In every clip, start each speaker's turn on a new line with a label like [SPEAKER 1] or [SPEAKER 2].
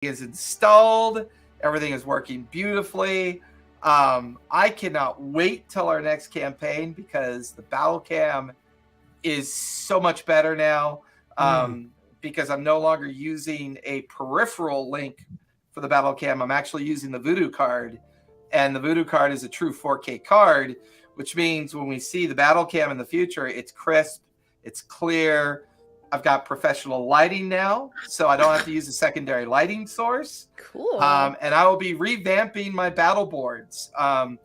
[SPEAKER 1] is installed. Everything is working beautifully. I cannot wait till our next campaign because the battle cam is so much better now. Because I'm no longer using a peripheral link for the battle cam. I'm actually using the Voodoo card, and the Voodoo card is a true 4K card, which means when we see the battle cam in the future, it's crisp, it's clear. I've got professional lighting now, so I don't have to use a secondary lighting source.
[SPEAKER 2] Cool.
[SPEAKER 1] And I will be revamping my battle boards. I'm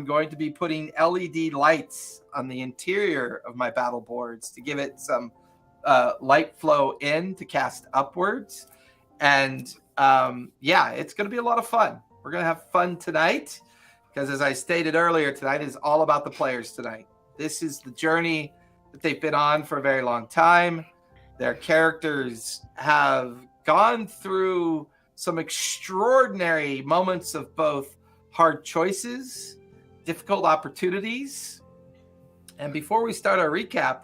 [SPEAKER 1] going to be putting LED lights on the interior of my battle boards to give it some light flow in to cast upwards. And yeah, it's going to be a lot of fun. We're going to have fun tonight because, as I stated earlier, tonight is all about the players tonight. This is the journey that they've been on for a very long time. Their characters have gone through some extraordinary moments of both hard choices, difficult opportunities. And before we start our recap,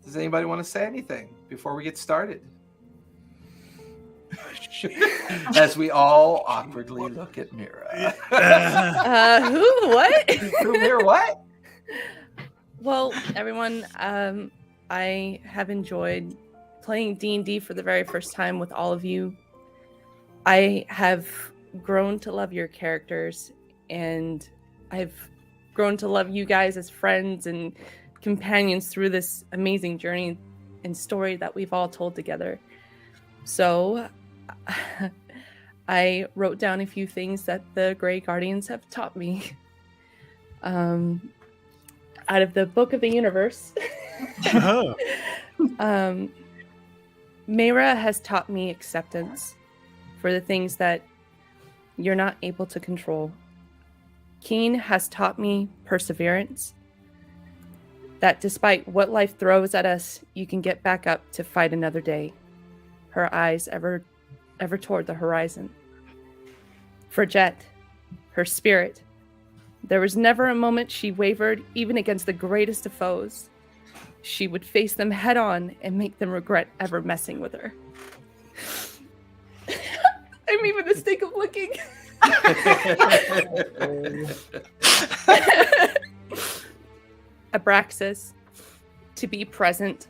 [SPEAKER 1] does anybody want to say anything before we get started? As we all awkwardly look at Mira.
[SPEAKER 2] Who? What?
[SPEAKER 1] Who, Mira, what?
[SPEAKER 2] Well, everyone, I have enjoyed playing D&D for the very first time with all of you. I have grown to love your characters, and I've grown to love you guys as friends and companions through this amazing journey and story that we've all told together. So I wrote down a few things that the Grey Guardians have taught me. Out of the Book of the Universe, Mayra has taught me acceptance for the things that you're not able to control. Keen has taught me perseverance, that despite what life throws at us, you can get back up to fight another day. Her eyes ever toward the horizon. For Jet, her spirit, there was never a moment she wavered, even against the greatest of foes. She would face them head on and make them regret ever messing with her. I'm even the stake of looking. Abraxas, to be present.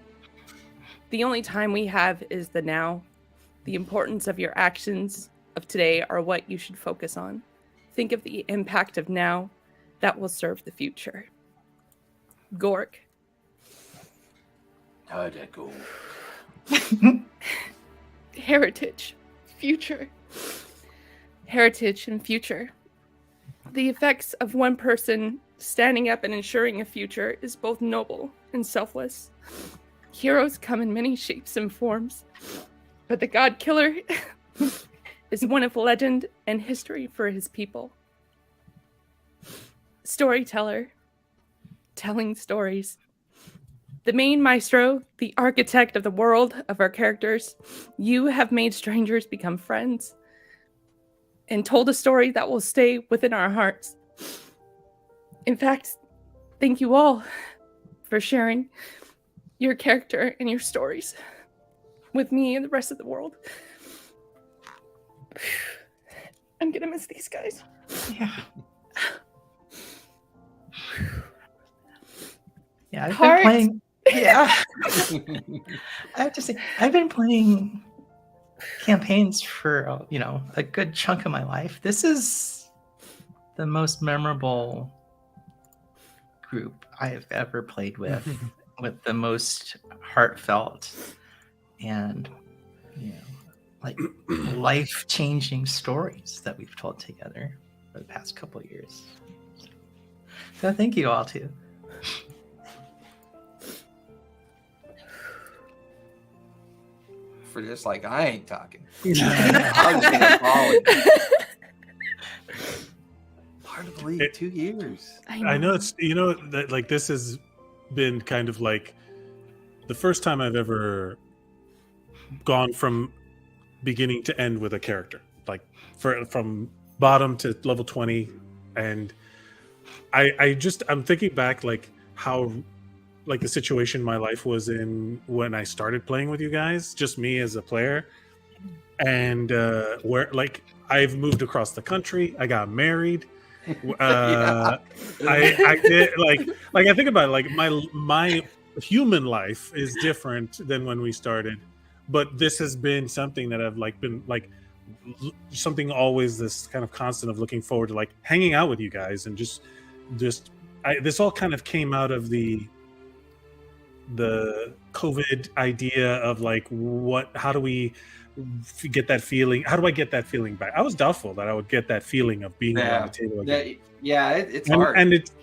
[SPEAKER 2] The only time we have is the now. The importance of your actions of today are what you should focus on. Think of the impact of now that will serve the future. Gork.
[SPEAKER 1] How'd that go?
[SPEAKER 2] Heritage. Future. Heritage and future. The effects of one person standing up and ensuring a future is both noble and selfless. Heroes come in many shapes and forms, but the God Killer is one of legend and history for his people. Storyteller, telling stories. The main maestro, the architect of the world of our characters, you have made strangers become friends and told a story that will stay within our hearts. In fact, thank you all for sharing your character and your stories with me and the rest of the world. I'm gonna miss these guys.
[SPEAKER 3] Yeah. Yeah, I've been playing. Yeah. I have to say, I've been playing campaigns for, a good chunk of my life. This is the most memorable group I have ever played with the most heartfelt and, life-changing stories that we've told together for the past couple of years. So thank you all too.
[SPEAKER 1] For just like, I ain't talking. Hard to believe 2 years.
[SPEAKER 4] I know it's that like this has been kind of like the first time I've ever gone from beginning to end with a character, like from bottom to level 20, and I'm thinking back like how like the situation my life was in when I started playing with you guys, just me as a player, and where like I've moved across the country. I got married.
[SPEAKER 1] Yeah.
[SPEAKER 4] I did like I think about it, like my human life is different than when we started, but this has been something that I've like been like something always this kind of constant of looking forward to like hanging out with you guys and just this all kind of came out of the COVID idea of like how do we get that feeling? How do I get that feeling back? I was doubtful that I would get that feeling of being around the table again.
[SPEAKER 1] It's hard.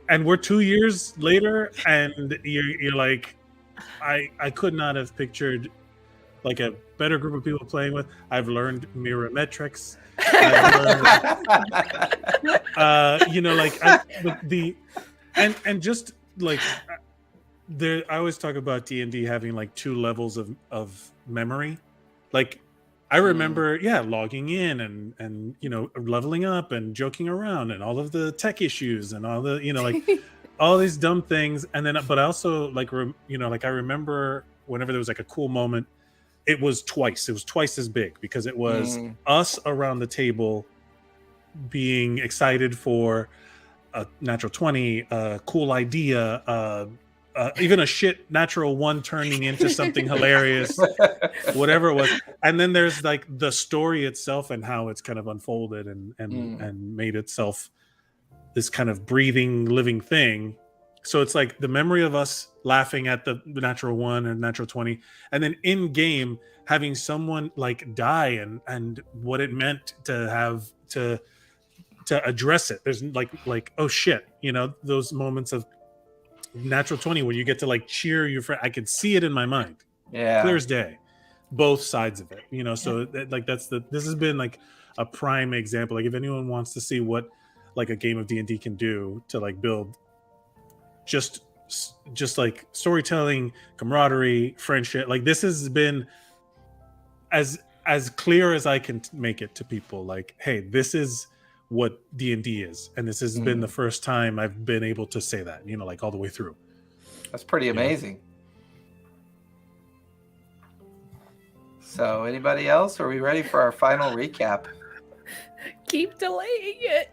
[SPEAKER 4] And we're 2 years later, and you're like, I could not have pictured like a better group of people playing with. I've learned mirrormetrics. And just like there, I always talk about D&D having like 2 levels of memory. Like I remember, logging in and leveling up and joking around and all of the tech issues and all the like all these dumb things. And then, but I also like I remember whenever there was like a cool moment, it was twice as big because it was us around the table being excited for a natural 20, a cool idea, even a shit natural 1 turning into something hilarious, whatever it was. And then there's like the story itself and how it's kind of unfolded and made itself this kind of breathing, living thing. So it's like the memory of us laughing at the natural 1 and natural 20, and then in game having someone like die and what it meant to have to address it. There's like oh shit, those moments of natural 20 where you get to like cheer your friend. I could see it in my mind, clear as day, both sides of it. So like this has been like a prime example. Like if anyone wants to see what like a game of D&D can do to like build just like storytelling, camaraderie, friendship, like this has been as clear as I can make it to people. Like, hey, this is what D&D is, and this has been the first time I've been able to say that, like all the way through.
[SPEAKER 1] That's pretty amazing. So anybody else? Are we ready for our final recap?
[SPEAKER 2] Keep delaying it.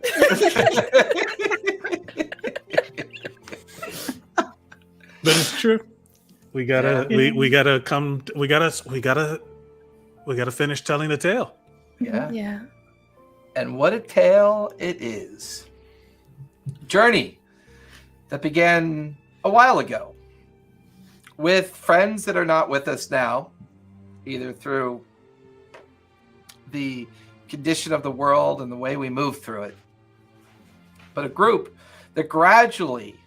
[SPEAKER 4] But it's true. We gotta finish telling the tale.
[SPEAKER 2] Yeah.
[SPEAKER 1] And what a tale it is. Journey that began a while ago with friends that are not with us now, either through the condition of the world and the way we move through it, but a group that gradually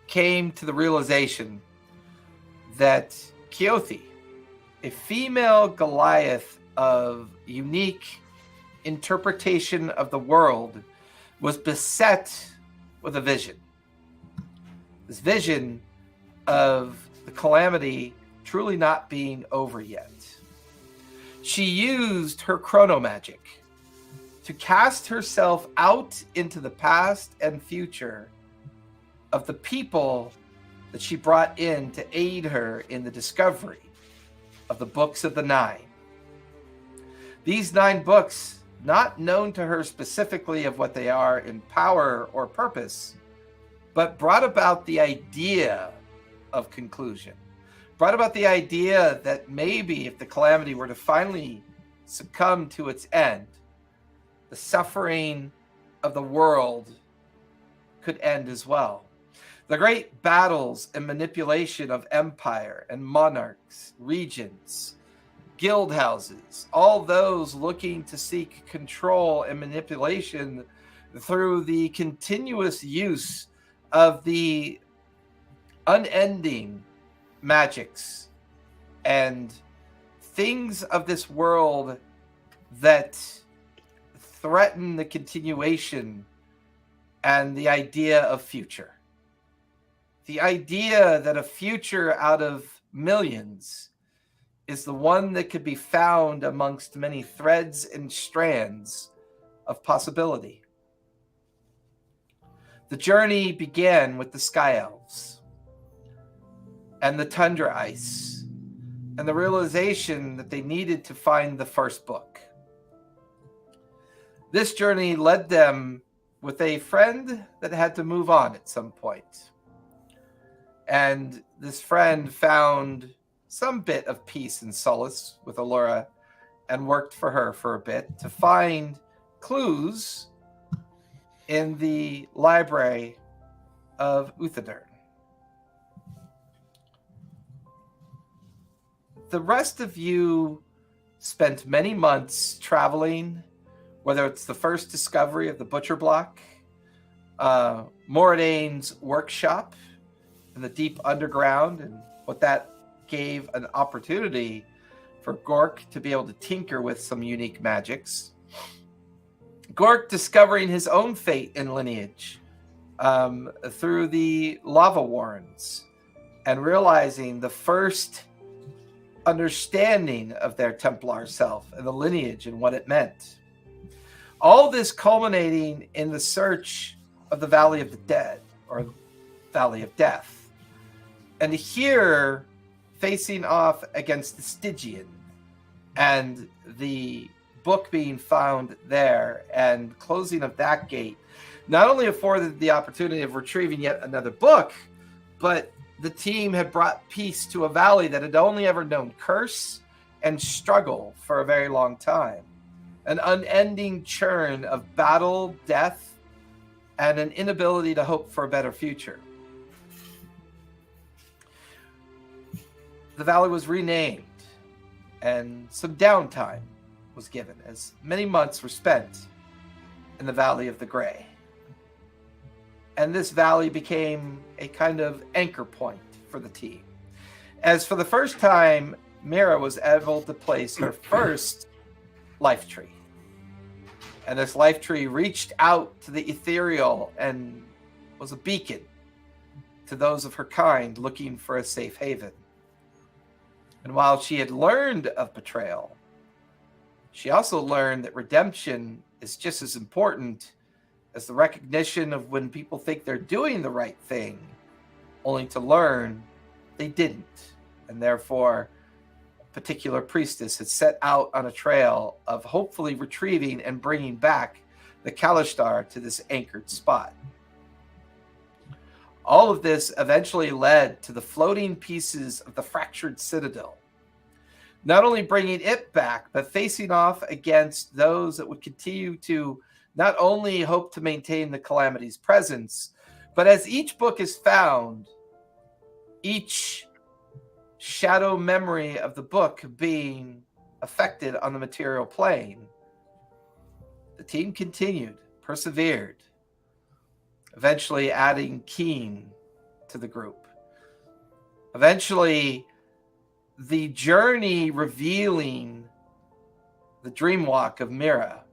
[SPEAKER 1] came to the realization that Keothi, a female Goliath of unique interpretation of the world, was beset with a vision. This vision of the calamity truly not being over yet. She used her chronomagic to cast herself out into the past and future of the people that she brought in to aid her in the discovery of the books of the 9. These 9 books, not known to her specifically of what they are in power or purpose, but brought about the idea of conclusion, brought about the idea that maybe if the calamity were to finally succumb to its end, the suffering of the world could end as well. The great battles and manipulation of empire and monarchs, regions, guild houses, all those looking to seek control and manipulation through the continuous use of the unending magics and things of this world that threaten the continuation and the idea of future. The idea that a future out of millions is the one that could be found amongst many threads and strands of possibility. The journey began with the Sky Elves and the Tundra Ice and the realization that they needed to find the first book. This journey led them with a friend that had to move on at some point. And this friend found some bit of peace and solace with Allura and worked for her for a bit to find clues in the library of Uthadern. The rest of you spent many months traveling, whether it's the first discovery of the Butcher Block, Moradaine's workshop in the deep underground, and what that gave an opportunity for Gork to be able to tinker with some unique magics. Gork discovering his own fate and lineage through the Lava Warrens and realizing the first understanding of their Templar self and the lineage and what it meant. All this culminating in the search of the Valley of the Dead, or Valley of Death. And here, facing off against the Stygian and the book being found there and closing of that gate, not only afforded the opportunity of retrieving yet another book, but the team had brought peace to a valley that had only ever known curse and struggle for a very long time. An unending churn of battle, death, and an inability to hope for a better future. The valley was renamed, and some downtime was given, as many months were spent in the Valley of the Grey. And this valley became a kind of anchor point for the team, as for the first time, Mira was able to place her first life tree. And this life tree reached out to the ethereal and was a beacon to those of her kind looking for a safe haven. And while she had learned of betrayal, she also learned that redemption is just as important as the recognition of when people think they're doing the right thing, only to learn they didn't. And therefore, a particular priestess had set out on a trail of hopefully retrieving and bringing back the Kalashtar to this anchored spot. All of this eventually led to the floating pieces of the fractured citadel, not only bringing it back, but facing off against those that would continue to not only hope to maintain the Calamity's presence, but as each book is found, each shadow memory of the book being affected on the material plane, the team continued, persevered, eventually adding Keen to the group. Eventually, the journey revealing the dream walk of Mira,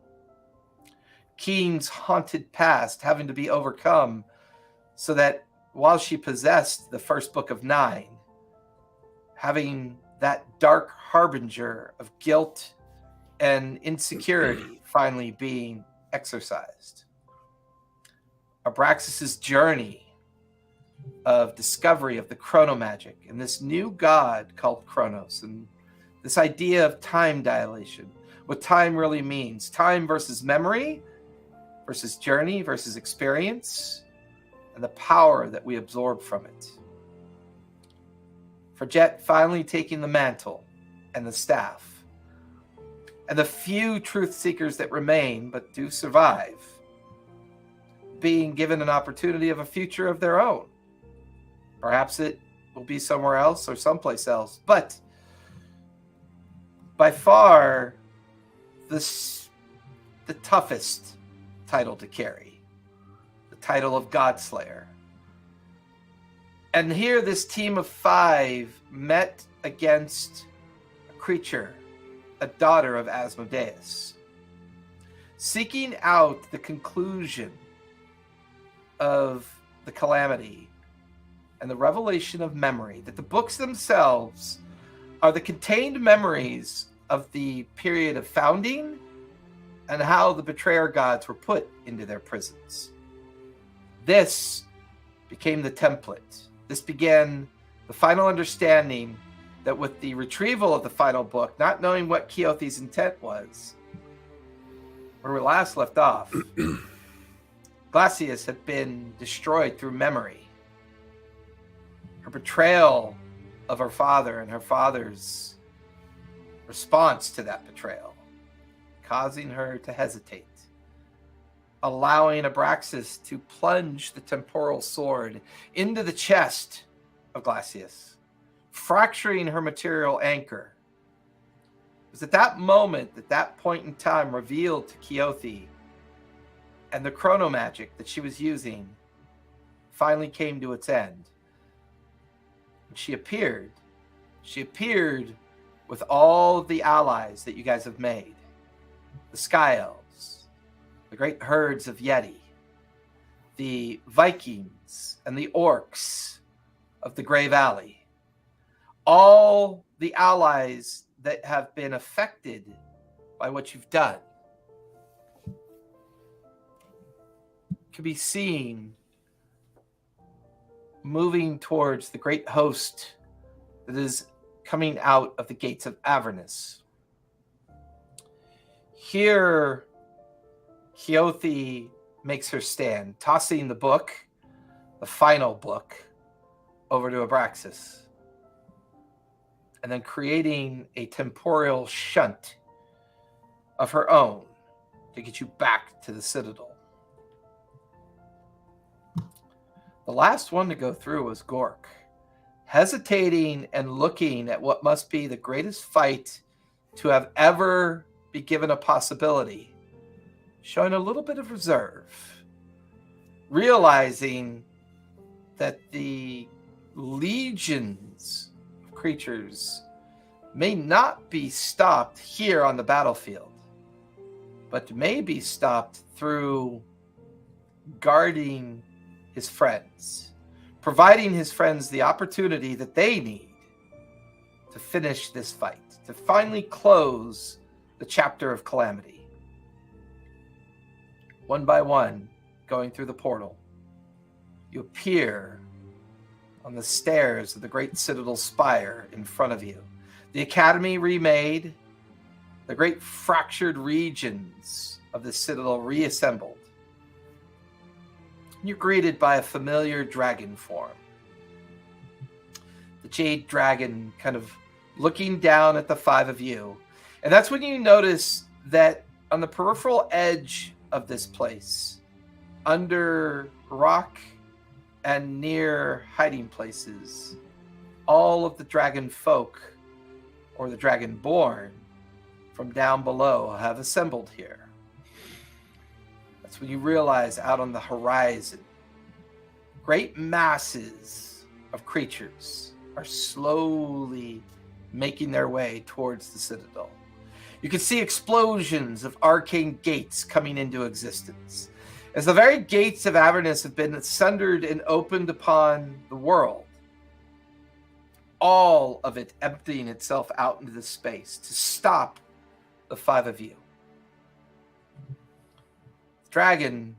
[SPEAKER 1] Keen's haunted past having to be overcome so that while she possessed the first book of 9, having that dark harbinger of guilt and insecurity finally being exorcised. Abraxas's journey of discovery of the chronomagic and this new god called Kronos, and this idea of time dilation, what time really means, time versus memory versus journey versus experience, and the power that we absorb from it. Fredette finally taking the mantle and the staff, and the few truth seekers that remain but do survive, being given an opportunity of a future of their own. Perhaps it will be somewhere else or someplace else, but by far the toughest title to carry, the title of Godslayer. And here this team of 5 met against a creature, a daughter of Asmodeus, seeking out the conclusion of the Calamity and the revelation of memory, that the books themselves are the contained memories of the period of founding and how the betrayer gods were put into their prisons. This became the template. This began the final understanding that with the retrieval of the final book, not knowing what Keothi's intent was, where we last left off, Glacius had been destroyed through memory. Her betrayal of her father and her father's response to that betrayal, causing her to hesitate, allowing Abraxas to plunge the temporal sword into the chest of Glacius, fracturing her material anchor. It was at that moment, at that point in time, revealed to Keothi, and the chronomagic that she was using finally came to its end. She appeared with all of the allies that you guys have made. The Sky Elves, the great herds of Yeti, the Vikings and the Orcs of the Grey Valley. All the allies that have been affected by what you've done can be seen moving towards the great host that is coming out of the gates of Avernus. Here, Keothi makes her stand, tossing the book, the final book, over to Abraxas, and then creating a temporal shunt of her own to get you back to the Citadel. The last one to go through was Gork, hesitating and looking at what must be the greatest fight to have ever be given a possibility, showing a little bit of reserve, realizing that the legions of creatures may not be stopped here on the battlefield, but may be stopped through guarding his friends, providing his friends the opportunity that they need to finish this fight, to finally close the chapter of calamity. One by one, going through the portal, you appear on the stairs of the great Citadel spire in front of you. The Academy remade, the great fractured regions of the Citadel reassembled. You're greeted by a familiar dragon form. The Jade Dragon kind of looking down at the five of you. And that's when you notice that on the peripheral edge of this place, under rock and near hiding places, all of the dragon folk, or the dragonborn, from down below have assembled here. That's when you realize out on the horizon, great masses of creatures are slowly making their way towards the Citadel. You can see explosions of arcane gates coming into existence, as the very gates of Avernus have been sundered and opened upon the world. All of it emptying itself out into the space to stop the five of you. The dragon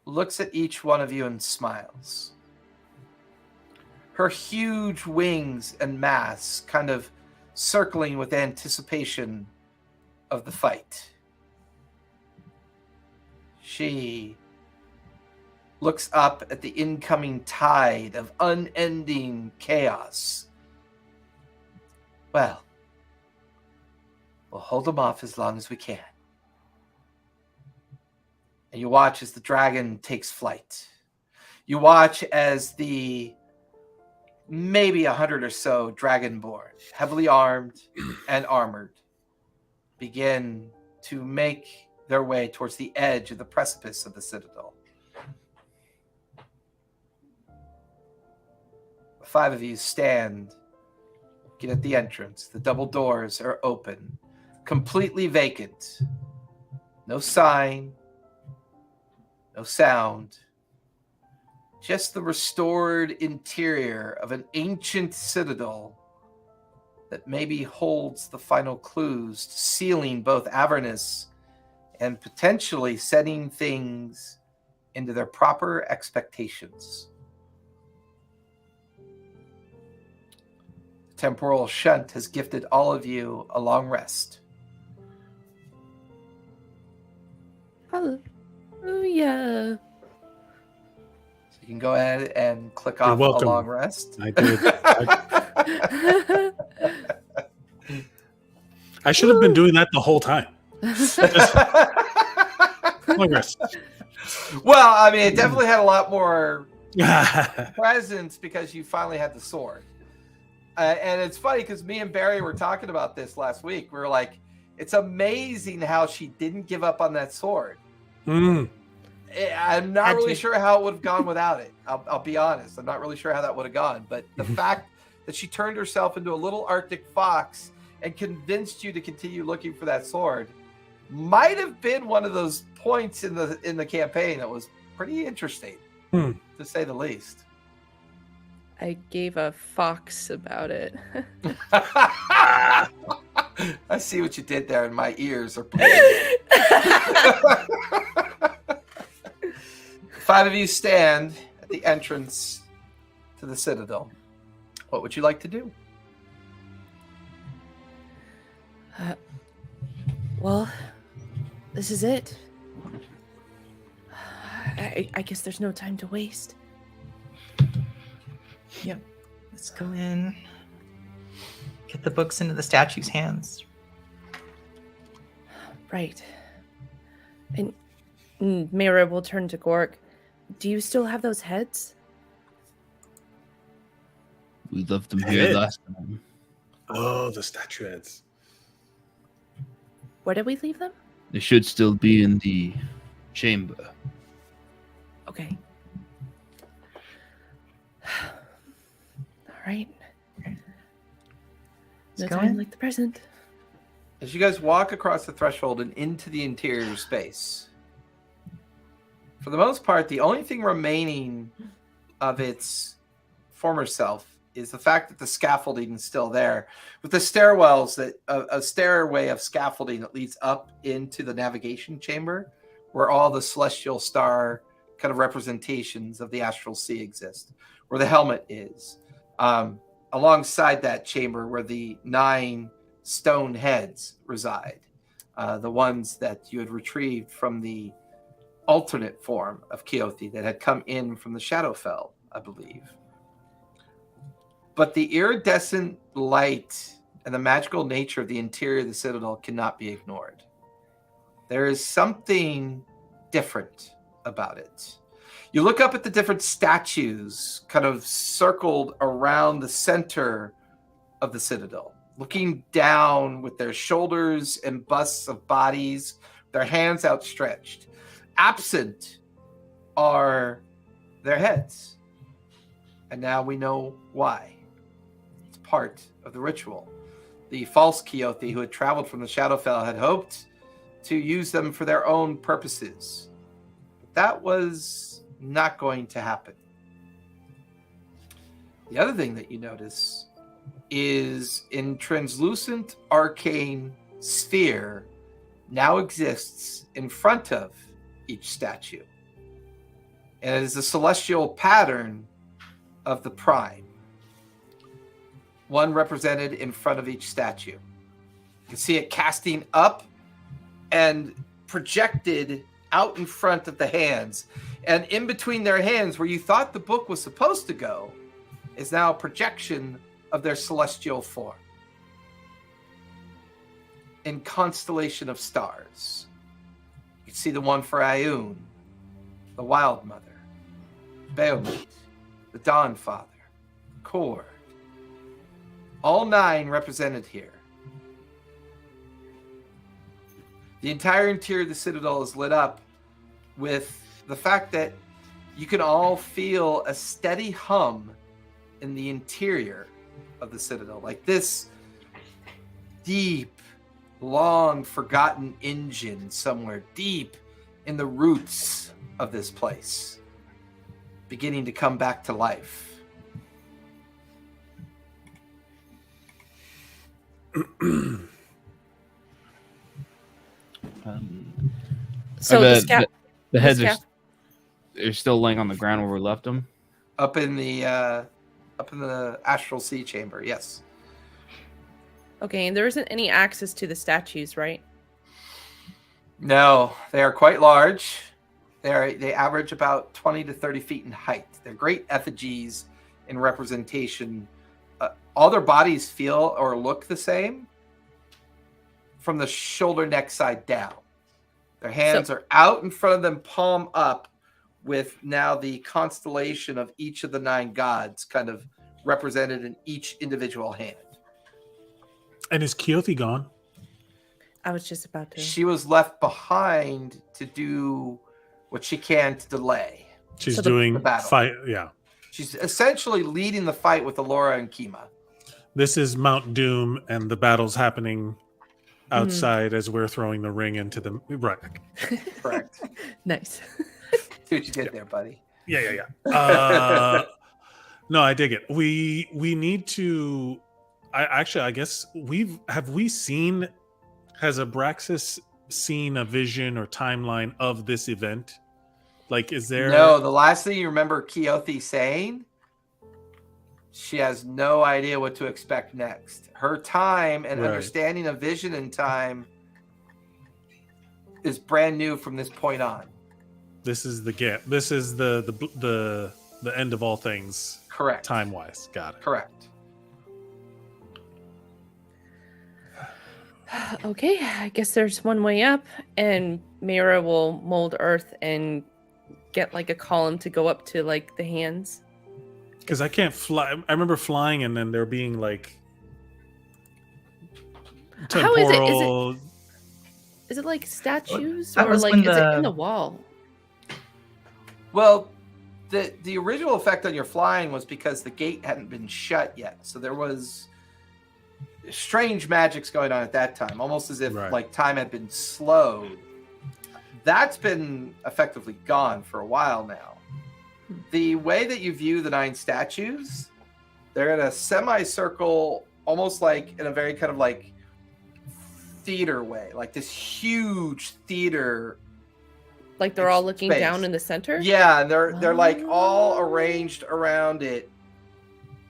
[SPEAKER 1] looks at each one of you and smiles. Her huge wings and mass kind of circling with anticipation of the fight. She looks up at the incoming tide of unending chaos. Well, we'll hold them off as long as we can. And you watch as the dragon takes flight. You watch as the maybe 100 or so dragonborn, heavily armed and armored, begin to make their way towards the edge of the precipice of the Citadel. The five of you stand, get at the entrance. The double doors are open, completely vacant. No sign, no sound. Just the restored interior of an ancient citadel that maybe holds the final clues to sealing both Avernus and potentially setting things into their proper expectations. The temporal shunt has gifted all of you a long rest.
[SPEAKER 2] Hallelujah.
[SPEAKER 1] So you can go ahead and click
[SPEAKER 4] You're
[SPEAKER 1] off
[SPEAKER 4] welcome.
[SPEAKER 1] a long rest.
[SPEAKER 4] I did. I should have been doing that the whole time. Long rest.
[SPEAKER 1] Well, I mean, it definitely had a lot more presence because you finally had the sword. And it's funny because me and Barry were talking about this last week. We were like, it's amazing how she didn't give up on that sword.
[SPEAKER 4] Mm.
[SPEAKER 1] I'm not
[SPEAKER 3] Had
[SPEAKER 1] really
[SPEAKER 3] to.
[SPEAKER 1] sure how it would have gone without it. I'll be honest. I'm not really sure how that would have gone. But the fact that she turned herself into a little Arctic fox and convinced you to continue looking for that sword might have been one of those points in the campaign that was pretty interesting, to say the least.
[SPEAKER 2] I gave a fox about it.
[SPEAKER 1] I see what you did there, and my ears are bleeding. 5 of you stand at the entrance to the Citadel. What would you like to do?
[SPEAKER 2] Well, this is it. I guess there's no time to waste.
[SPEAKER 3] Yep. Let's go in. Get the books into the statue's hands.
[SPEAKER 2] Right. And Mira will turn to Gork. Do you still have those heads?
[SPEAKER 5] We left them here
[SPEAKER 4] Head?
[SPEAKER 5] last time.
[SPEAKER 4] Oh, the statuettes.
[SPEAKER 2] Where did we leave them?
[SPEAKER 5] They should still be in the chamber.
[SPEAKER 2] Okay. All right. No
[SPEAKER 3] Let's go
[SPEAKER 2] time
[SPEAKER 3] in.
[SPEAKER 2] like the present.
[SPEAKER 1] As you guys walk across the threshold and into the interior space, for the most part, the only thing remaining of its former self is the fact that the scaffolding is still there, with the stairwells that a stairway of scaffolding that leads up into the navigation chamber, where all the celestial star kind of representations of the astral sea exist, where the helmet is, alongside that chamber where the 9 stone heads reside, the ones that you had retrieved from the alternate form of Keothi that had come in from the Shadowfell, I believe. But the iridescent light and the magical nature of the interior of the Citadel cannot be ignored. There is something different about it. You look up at the different statues kind of circled around the center of the Citadel, looking down with their shoulders and busts of bodies, their hands outstretched. Absent are their heads. And now we know why. It's part of the ritual. The false Keothi who had traveled from the Shadowfell had hoped to use them for their own purposes. But that was not going to happen. The other thing that you notice is in translucent arcane sphere now exists in front of each statue. And it is a celestial pattern of the Prime. One represented in front of each statue. You can see it casting up and projected out in front of the hands. And in between their hands, where you thought the book was supposed to go, is now a projection of their celestial form. In constellation of stars. You can see the one for Ioun, the Wild Mother, Bahamut, the Dawn Father, Cord. All 9 represented here. The entire interior of the Citadel is lit up with the fact that you can all feel a steady hum in the interior of the Citadel. Like this deep, long forgotten engine somewhere deep in the roots of this place, beginning to come back to life.
[SPEAKER 2] So
[SPEAKER 5] the heads
[SPEAKER 2] the
[SPEAKER 5] are they're still laying on the ground where we left them.
[SPEAKER 1] Up in the astral sea chamber, yes.
[SPEAKER 2] Okay, and there isn't any access to the statues, right?
[SPEAKER 1] No, they are quite large. They average about 20 to 30 feet in height. They're great effigies in representation. All their bodies feel or look the same from the shoulder, neck side down. Their hands are out in front of them, palm up, with now the constellation of each of the 9 gods kind of represented in each individual hand.
[SPEAKER 4] And is Keothi gone?
[SPEAKER 2] I was just about to.
[SPEAKER 1] She was left behind to do what she can to delay.
[SPEAKER 4] She's
[SPEAKER 2] So
[SPEAKER 4] doing
[SPEAKER 1] the battle.
[SPEAKER 4] fight. Yeah.
[SPEAKER 1] She's essentially leading the fight with Alora and Kima.
[SPEAKER 4] This is Mount Doom, and the battle's happening outside as we're throwing the ring into the right.
[SPEAKER 1] Correct.
[SPEAKER 2] Nice.
[SPEAKER 1] See what you did there, buddy.
[SPEAKER 4] Yeah. No, I dig it. We need to. I guess has Abraxas seen a vision or timeline of this event? Like, is there?
[SPEAKER 1] No, the last thing you remember Keothi saying, she has no idea what to expect next. Her time and
[SPEAKER 4] Right.
[SPEAKER 1] understanding of vision and time is brand new from this point on.
[SPEAKER 4] This is the gap. This is the end of all things,
[SPEAKER 1] Correct.
[SPEAKER 4] time wise. Got it.
[SPEAKER 1] Correct.
[SPEAKER 2] Okay, I guess there's one way up, and Mira will mold earth and get like a column to go up to like the hands.
[SPEAKER 4] Because I can't fly. I remember flying, and then there being like
[SPEAKER 2] How is it?
[SPEAKER 4] temporal.
[SPEAKER 2] Is it like statues,
[SPEAKER 3] That
[SPEAKER 2] or
[SPEAKER 3] was
[SPEAKER 2] like
[SPEAKER 3] when
[SPEAKER 2] is it
[SPEAKER 3] the-
[SPEAKER 2] in the wall?
[SPEAKER 1] Well, the original effect on your flying was because the gate hadn't been shut yet. So there was strange magics going on at that time, almost as if
[SPEAKER 4] Right.
[SPEAKER 1] like time had been slowed. That's been effectively gone for a while now. The way that you view the 9 statues, they're in a semicircle, almost like in a very kind of like theater way, like this huge theater.
[SPEAKER 2] Like they're all
[SPEAKER 1] It's
[SPEAKER 2] looking
[SPEAKER 1] space.
[SPEAKER 2] down in the center?
[SPEAKER 1] Yeah, and they're like all
[SPEAKER 2] Oh.
[SPEAKER 1] arranged around it,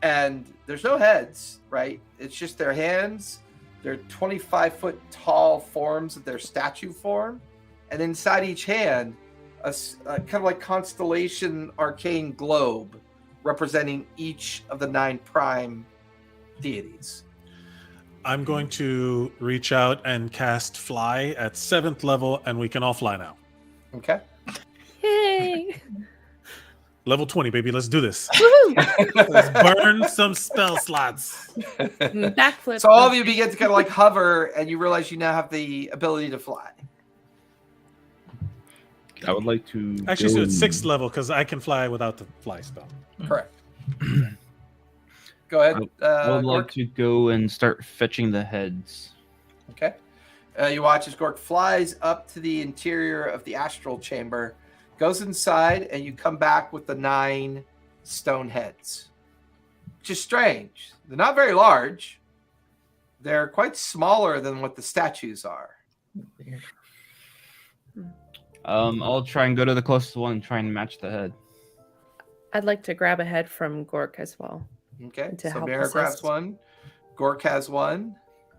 [SPEAKER 1] and there's no heads, right? It's just their hands. They're 25-foot tall forms of their statue form, and inside each hand, a kind of like constellation arcane globe representing each of the 9 prime deities.
[SPEAKER 4] I'm going to reach out and cast fly at 7th level, and we can all fly now.
[SPEAKER 1] Okay.
[SPEAKER 2] Yay!
[SPEAKER 4] Level 20, baby. Let's do this.
[SPEAKER 2] Woohoo!
[SPEAKER 4] Let's burn some spell slots.
[SPEAKER 2] Backflip.
[SPEAKER 1] So all of you begin to kind of like hover, and you realize you now have the ability to fly.
[SPEAKER 5] I would like to.
[SPEAKER 4] Actually,
[SPEAKER 5] go
[SPEAKER 4] so it's
[SPEAKER 5] and-
[SPEAKER 4] 6th level because I can fly without the fly spell.
[SPEAKER 1] Correct. Go ahead.
[SPEAKER 5] I would
[SPEAKER 1] Gork.
[SPEAKER 5] like to go and start fetching the heads.
[SPEAKER 1] Okay. You watch as Gork flies up to the interior of the astral chamber, goes inside, and you come back with the 9 stone heads. Which is strange. They're not very large. They're quite smaller than what the statues are.
[SPEAKER 5] I'll try and go to the closest one and try and match the head.
[SPEAKER 2] I'd like to grab a head from Gork as well.
[SPEAKER 1] Okay.
[SPEAKER 2] To
[SPEAKER 1] So
[SPEAKER 2] help
[SPEAKER 1] Mira grabs
[SPEAKER 2] assist.
[SPEAKER 1] one. Gork has one.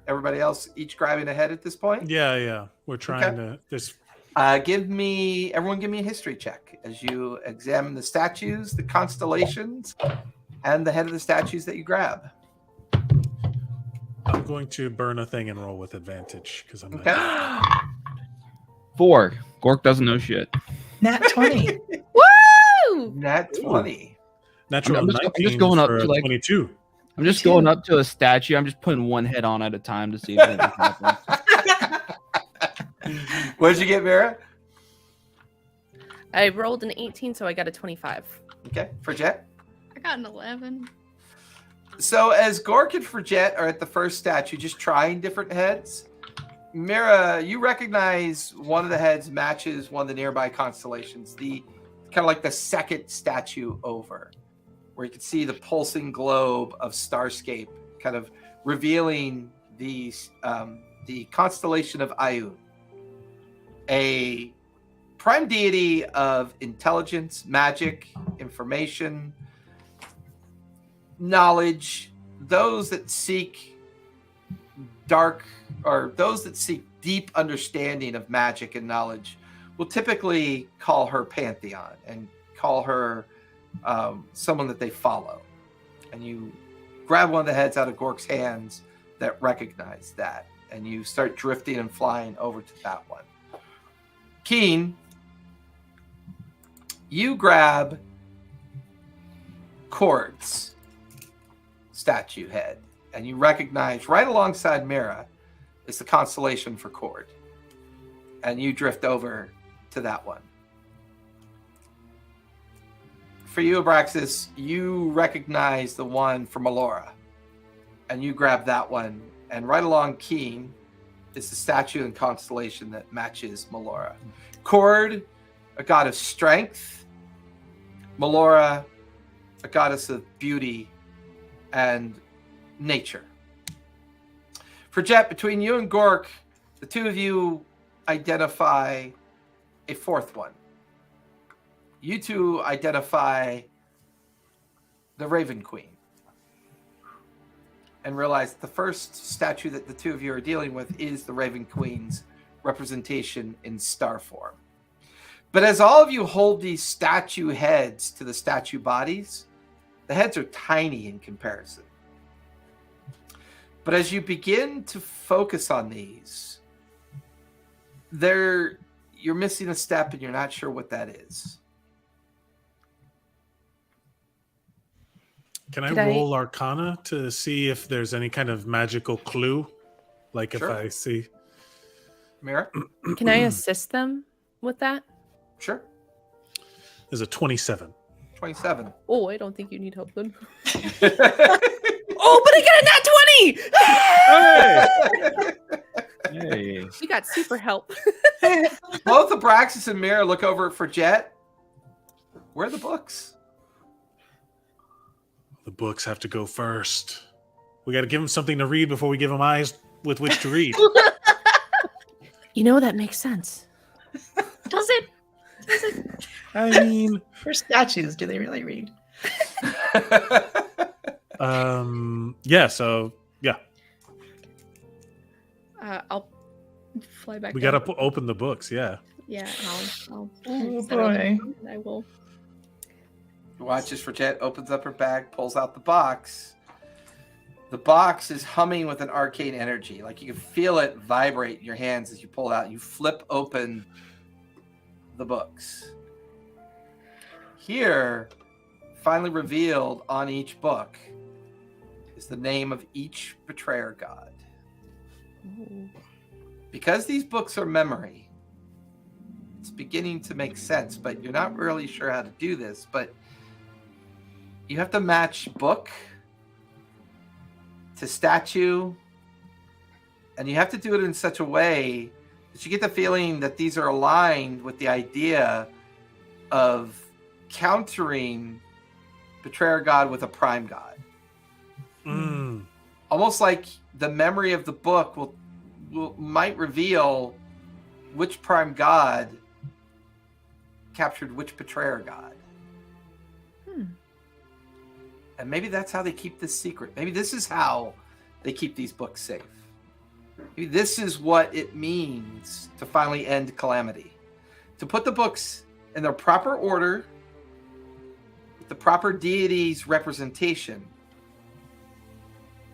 [SPEAKER 1] Everybody else each grabbing a head at this point?
[SPEAKER 4] Yeah. We're trying to. There's
[SPEAKER 1] Everyone give me a history check as you examine the statues, the constellations, and the head of the statues that you grab.
[SPEAKER 4] I'm going to burn a thing and roll with advantage because I'm.
[SPEAKER 1] Okay.
[SPEAKER 5] 4. Gork doesn't know shit.
[SPEAKER 3] Nat 20.
[SPEAKER 2] Woo!
[SPEAKER 1] Nat 20.
[SPEAKER 4] Natural
[SPEAKER 5] I'm just
[SPEAKER 4] 19
[SPEAKER 5] going up
[SPEAKER 4] for
[SPEAKER 5] to, like-
[SPEAKER 4] 22.
[SPEAKER 5] I'm just going up to a statue. I'm just putting one head on at a time to see if anything happens.
[SPEAKER 1] What did you get, Mira?
[SPEAKER 2] I rolled an 18, so I got a 25.
[SPEAKER 1] Okay, for Jet.
[SPEAKER 6] I got an 11.
[SPEAKER 1] So as Gork and Forget are at the first statue, just trying different heads, Mira, you recognize one of the heads matches one of the nearby constellations, the kind of like the second statue over, where you can see the pulsing globe of Starscape, kind of revealing the constellation of Ayun, a prime deity of intelligence, magic, information, knowledge, those that seek dark, or those that seek deep understanding of magic and knowledge will typically call her Pantheon and call her someone that they follow. And you grab one of the heads out of Gork's hands that recognize that, and you start drifting and flying over to that one. Keen, you grab Cord's statue head, and you recognize right alongside Mira is the constellation for Cord. And you drift over to that one. For you, Abraxas, you recognize the one for Melora, and you grab that one. And right along Keen is the statue and constellation that matches Melora. Cord, a god of strength. Melora, a goddess of beauty and nature. For Jet, between you and Gork, the two of you identify a fourth one. You two identify the Raven Queen and realize the first statue that the two of you are dealing with is the Raven Queen's representation in star form. But as all of you hold these statue heads to the statue bodies, the heads are tiny in comparison. But as you begin to focus on these, you're missing a step and you're not sure what that is.
[SPEAKER 4] Can I roll Arcana to see if there's any kind of magical clue? Like
[SPEAKER 1] Sure.
[SPEAKER 4] if I see...
[SPEAKER 1] Mira?
[SPEAKER 2] Can I assist them with that?
[SPEAKER 1] Sure.
[SPEAKER 4] There's a 27.
[SPEAKER 1] 27.
[SPEAKER 2] Oh, I don't think you need help then.
[SPEAKER 1] Hey!
[SPEAKER 2] Oh, but I got a nat 20!
[SPEAKER 5] Hey.
[SPEAKER 2] You got super help.
[SPEAKER 1] Both Abraxas and Mira look over for Jet. Where are the books?
[SPEAKER 4] The books have to go first. We got to give them something to read before we give them eyes with which to read.
[SPEAKER 2] You know, that makes sense.
[SPEAKER 3] Does it?
[SPEAKER 4] I mean...
[SPEAKER 3] For statues, do they really read?
[SPEAKER 4] Yeah, so, yeah.
[SPEAKER 6] I'll fly back.
[SPEAKER 4] We
[SPEAKER 6] down.
[SPEAKER 4] got to open the books, yeah.
[SPEAKER 6] Yeah, I'll
[SPEAKER 3] Oh
[SPEAKER 6] set up
[SPEAKER 3] boy.
[SPEAKER 6] and I will.
[SPEAKER 1] Watches for Jet, opens up her bag, pulls out the box. The box is humming with an arcane energy. Like you can feel it vibrate in your hands as you pull it out. You flip open the books. Here, finally revealed on each book, is the name of each betrayer god. Because these books are memory, it's beginning to make sense, but you're not really sure how to do this, but you have to match book to statue, and you have to do it in such a way that you get the feeling that these are aligned with the idea of countering betrayer god with a prime god.
[SPEAKER 4] Mm.
[SPEAKER 1] Almost like the memory of the book might reveal which prime god captured which betrayer god. And maybe that's how they keep this secret. Maybe this is how they keep these books safe. Maybe this is what it means to finally end calamity. To put the books in their proper order, with the proper deity's representation,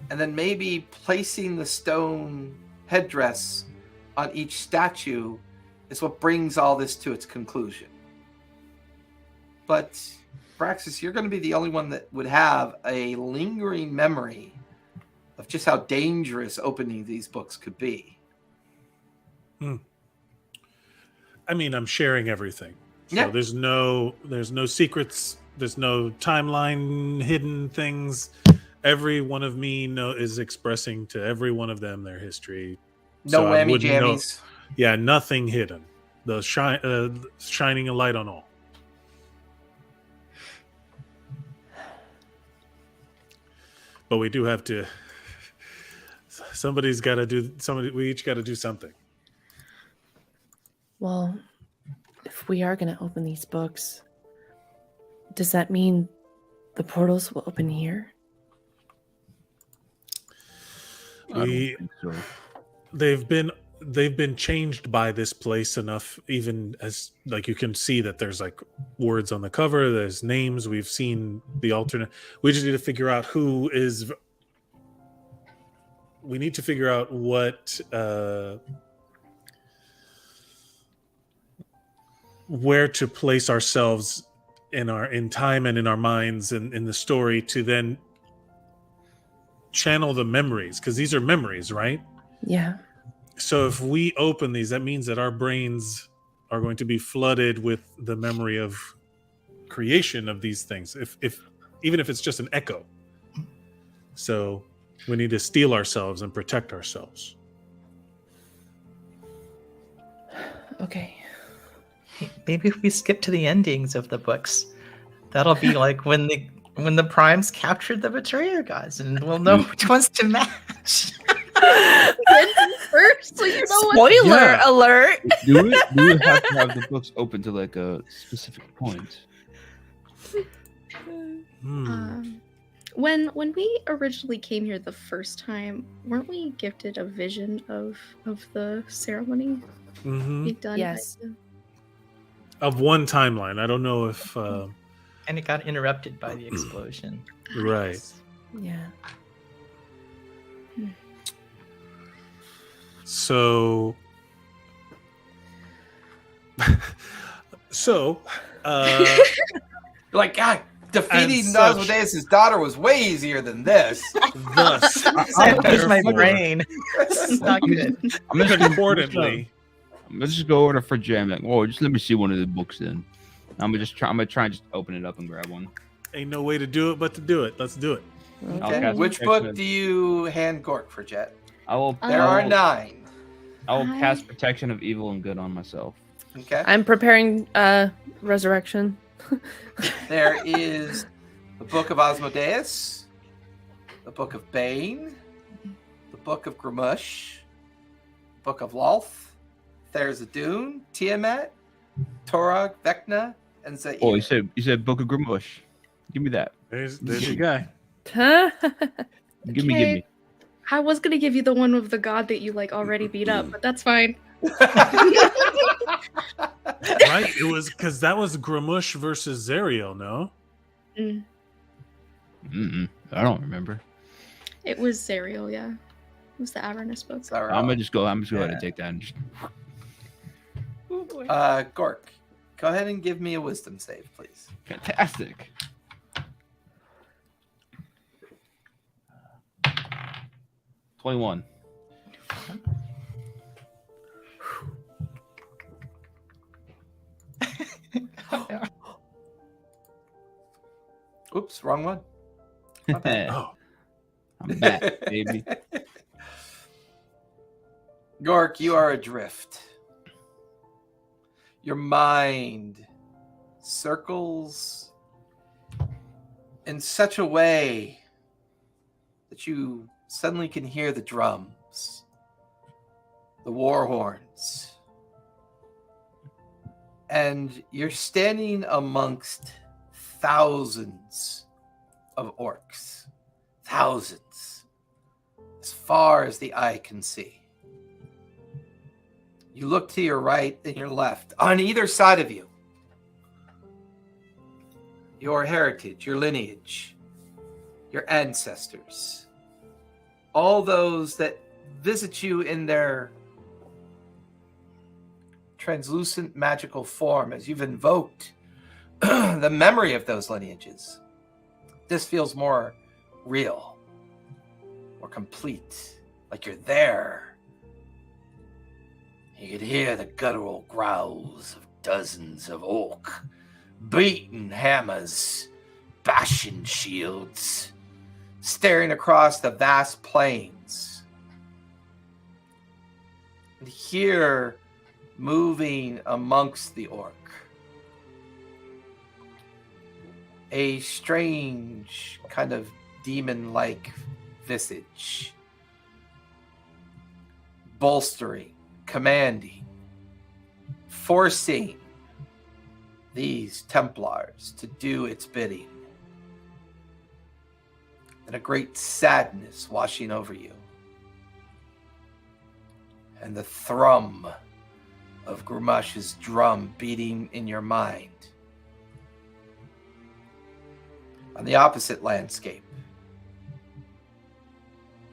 [SPEAKER 1] and then maybe placing the stone headdress on each statue is what brings all this to its conclusion. But Abraxas, you're going to be the only one that would have a lingering memory of just how dangerous opening these books could be.
[SPEAKER 4] I mean, I'm sharing everything. So
[SPEAKER 1] Yeah.
[SPEAKER 4] there's no secrets. There's no timeline, hidden things. Every one of me is expressing to every one of them their history.
[SPEAKER 1] No
[SPEAKER 4] So I
[SPEAKER 1] whammy
[SPEAKER 4] wouldn't know-
[SPEAKER 1] jammies.
[SPEAKER 4] Yeah, nothing hidden. The shining a light on all. But we do have to. Somebody's got to do. We each got to do something.
[SPEAKER 2] Well, if we are going to open these books, does that mean the portals will open here?
[SPEAKER 5] I don't
[SPEAKER 4] We
[SPEAKER 5] think so.
[SPEAKER 4] they've been changed by this place enough, even as like you can see that there's like words on the cover, there's names, we've seen the alternate. We just need to figure out who is. We need to figure out what where to place ourselves in time and in our minds and in the story to then channel the memories, because these are memories, right?
[SPEAKER 2] Yeah.
[SPEAKER 4] So if we open these, that means that our brains are going to be flooded with the memory of creation of these things, if even if it's just an echo. So we need to steel ourselves and protect ourselves.
[SPEAKER 2] Okay.
[SPEAKER 3] Maybe if we skip to the endings of the books, that'll be like when the primes captured the betrayer gods, and we'll know which ones to match.
[SPEAKER 6] First, so you know what?
[SPEAKER 2] Spoiler
[SPEAKER 4] Yeah.
[SPEAKER 2] alert.
[SPEAKER 5] Do we have to have the books open to like a specific point?
[SPEAKER 6] When we originally came here the first time, weren't we gifted a vision of the ceremony
[SPEAKER 4] Mhm.
[SPEAKER 6] being done?
[SPEAKER 2] Yes.
[SPEAKER 6] By the...
[SPEAKER 4] Of one timeline. I don't know if
[SPEAKER 3] And it got interrupted by the explosion.
[SPEAKER 4] right.
[SPEAKER 2] Yeah.
[SPEAKER 4] So
[SPEAKER 1] Like, God, defeating
[SPEAKER 4] And such-
[SPEAKER 1] Asmodeus' daughter was way easier than this.
[SPEAKER 4] thus
[SPEAKER 3] Here's my
[SPEAKER 4] therefore,
[SPEAKER 3] brain. It's not good.
[SPEAKER 5] I'm just
[SPEAKER 4] importantly,
[SPEAKER 5] Let's just go over to Fridge Jam. Like, oh, just let me see one of the books then. I'm gonna try and just open it up and grab one.
[SPEAKER 4] ain't no way to do it but to do it. Let's do it.
[SPEAKER 5] I'll
[SPEAKER 1] Okay.
[SPEAKER 5] cast
[SPEAKER 1] Which
[SPEAKER 5] protection
[SPEAKER 1] book
[SPEAKER 5] of-
[SPEAKER 1] do you hand Gork for, Jet?
[SPEAKER 5] I will.
[SPEAKER 1] There
[SPEAKER 5] I
[SPEAKER 1] are
[SPEAKER 5] will-
[SPEAKER 1] 9.
[SPEAKER 5] I will
[SPEAKER 6] I-
[SPEAKER 5] cast protection of evil and good on myself.
[SPEAKER 1] Okay.
[SPEAKER 2] I'm preparing resurrection.
[SPEAKER 1] There is the Book of Asmodeus, the Book of Bane, the Book of Gramush, Book of Lolth, There's a Dune, Tiamat, Torog, Vecna, and Zaire.
[SPEAKER 5] Oh, you said Book of Grimush. Give me that.
[SPEAKER 4] There's your guy.
[SPEAKER 5] Give me.
[SPEAKER 6] I was gonna give you the one with the god that you like already beat up, but that's fine.
[SPEAKER 4] Right? It was because that was Gramush versus Zariel, no?
[SPEAKER 5] I don't remember.
[SPEAKER 6] It was Zariel, yeah. It was the Avernus book.
[SPEAKER 1] Sorry.
[SPEAKER 5] I'm gonna just go ahead
[SPEAKER 1] Yeah.
[SPEAKER 5] and take that. And just...
[SPEAKER 1] Gork, go ahead and give me a wisdom save, please.
[SPEAKER 5] Fantastic. $21.
[SPEAKER 1] Oops, wrong one. My bad.
[SPEAKER 4] Oh,
[SPEAKER 5] I'm back, baby.
[SPEAKER 1] Gork, you are adrift. Your mind circles in such a way that you suddenly can hear the drums, the war horns, and you're standing amongst thousands of orcs. Thousands. As far as the eye can see. You look to your right and your left. On either side of you, your heritage, your lineage, your ancestors, all those that visit you in their translucent magical form as you've invoked the memory of those lineages. This feels more real, more complete, like you're there. You could hear the guttural growls of dozens of orc, beating hammers, bashing shields, staring across the vast plains. And here, moving amongst the orc, a strange kind of demon-like visage, bolstering, commanding, forcing these Templars to do its bidding, and a great sadness washing over you. and the thrum of Grumash's drum beating in your mind. On the opposite landscape,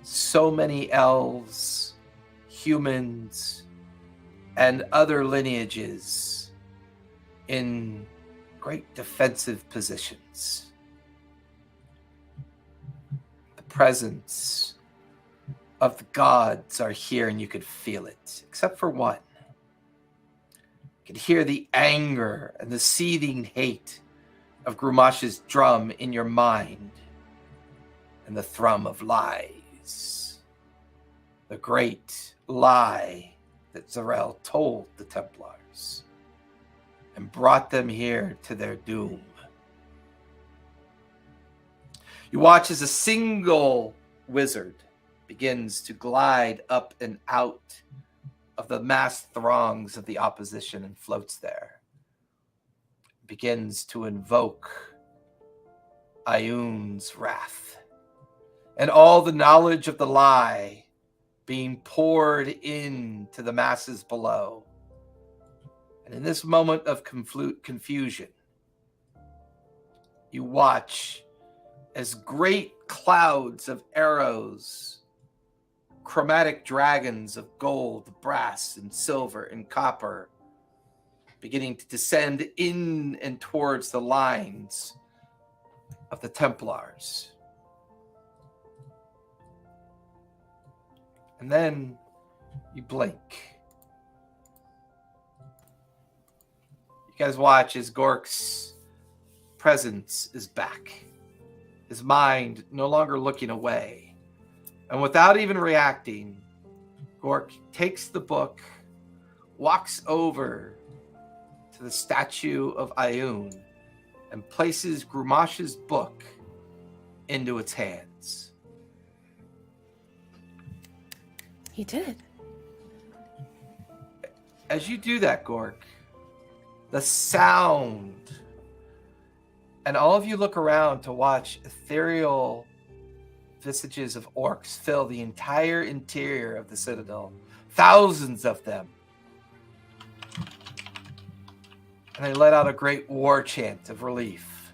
[SPEAKER 1] so many elves, humans, and other lineages in great defensive positions. The presence of the gods are here, and you could feel it, except for one. You could hear the anger and the seething hate of Grumash's drum in your mind, and the thrum of lies. The great lie that Zarel told the Templars and brought them here to their doom. You watch as a single wizard begins to glide up and out of the massed throngs of the opposition and floats there. Begins to invoke Ioun's wrath. And all the knowledge of the lie being poured into the masses below. And in this moment of confusion, you watch as great clouds of arrows, chromatic dragons of gold, brass, and silver, and copper, beginning to descend in and towards the lines of the Templars. And then you blink. You guys watch as Gork's presence is back. His mind no longer looking away. And without even reacting, Gork takes the book, walks over to the statue of Ioun, and places Grumash's book into its hands.
[SPEAKER 2] He did.
[SPEAKER 1] As you do that, Gork, the sound, and all of you look around to watch ethereal visages of orcs fill the entire interior of the Citadel. Thousands of them. And they let out a great war chant of relief.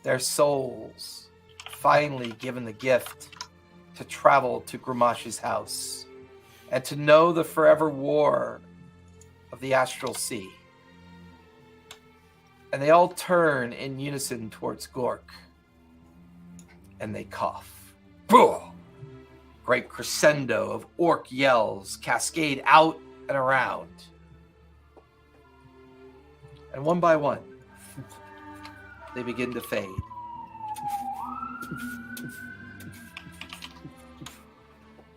[SPEAKER 1] Their souls finally given the gift to travel to Grumash's house and to know the forever war of the Astral Sea. And they all turn in unison towards Gork. And they cough. Boo! Great crescendo of orc yells cascade out and around. And one by one, they begin to fade.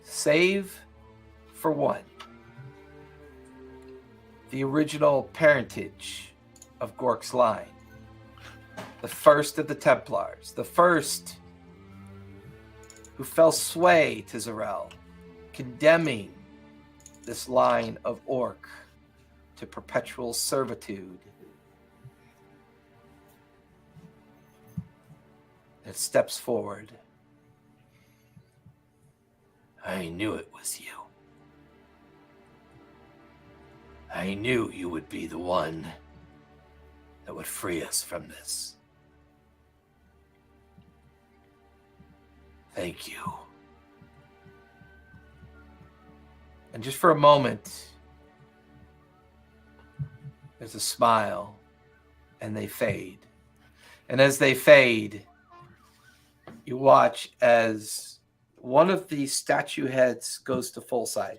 [SPEAKER 1] Save for one. The original parentage of Gork's line. The first of the Templars. The first who fell sway to Zarel, condemning this line of orc to perpetual servitude. It steps forward. I knew it was you. I knew you would be the one that would free us from this. Thank you. And just for a moment, there's a smile, and they fade. And as they fade, you watch as one of the statue heads goes to full size.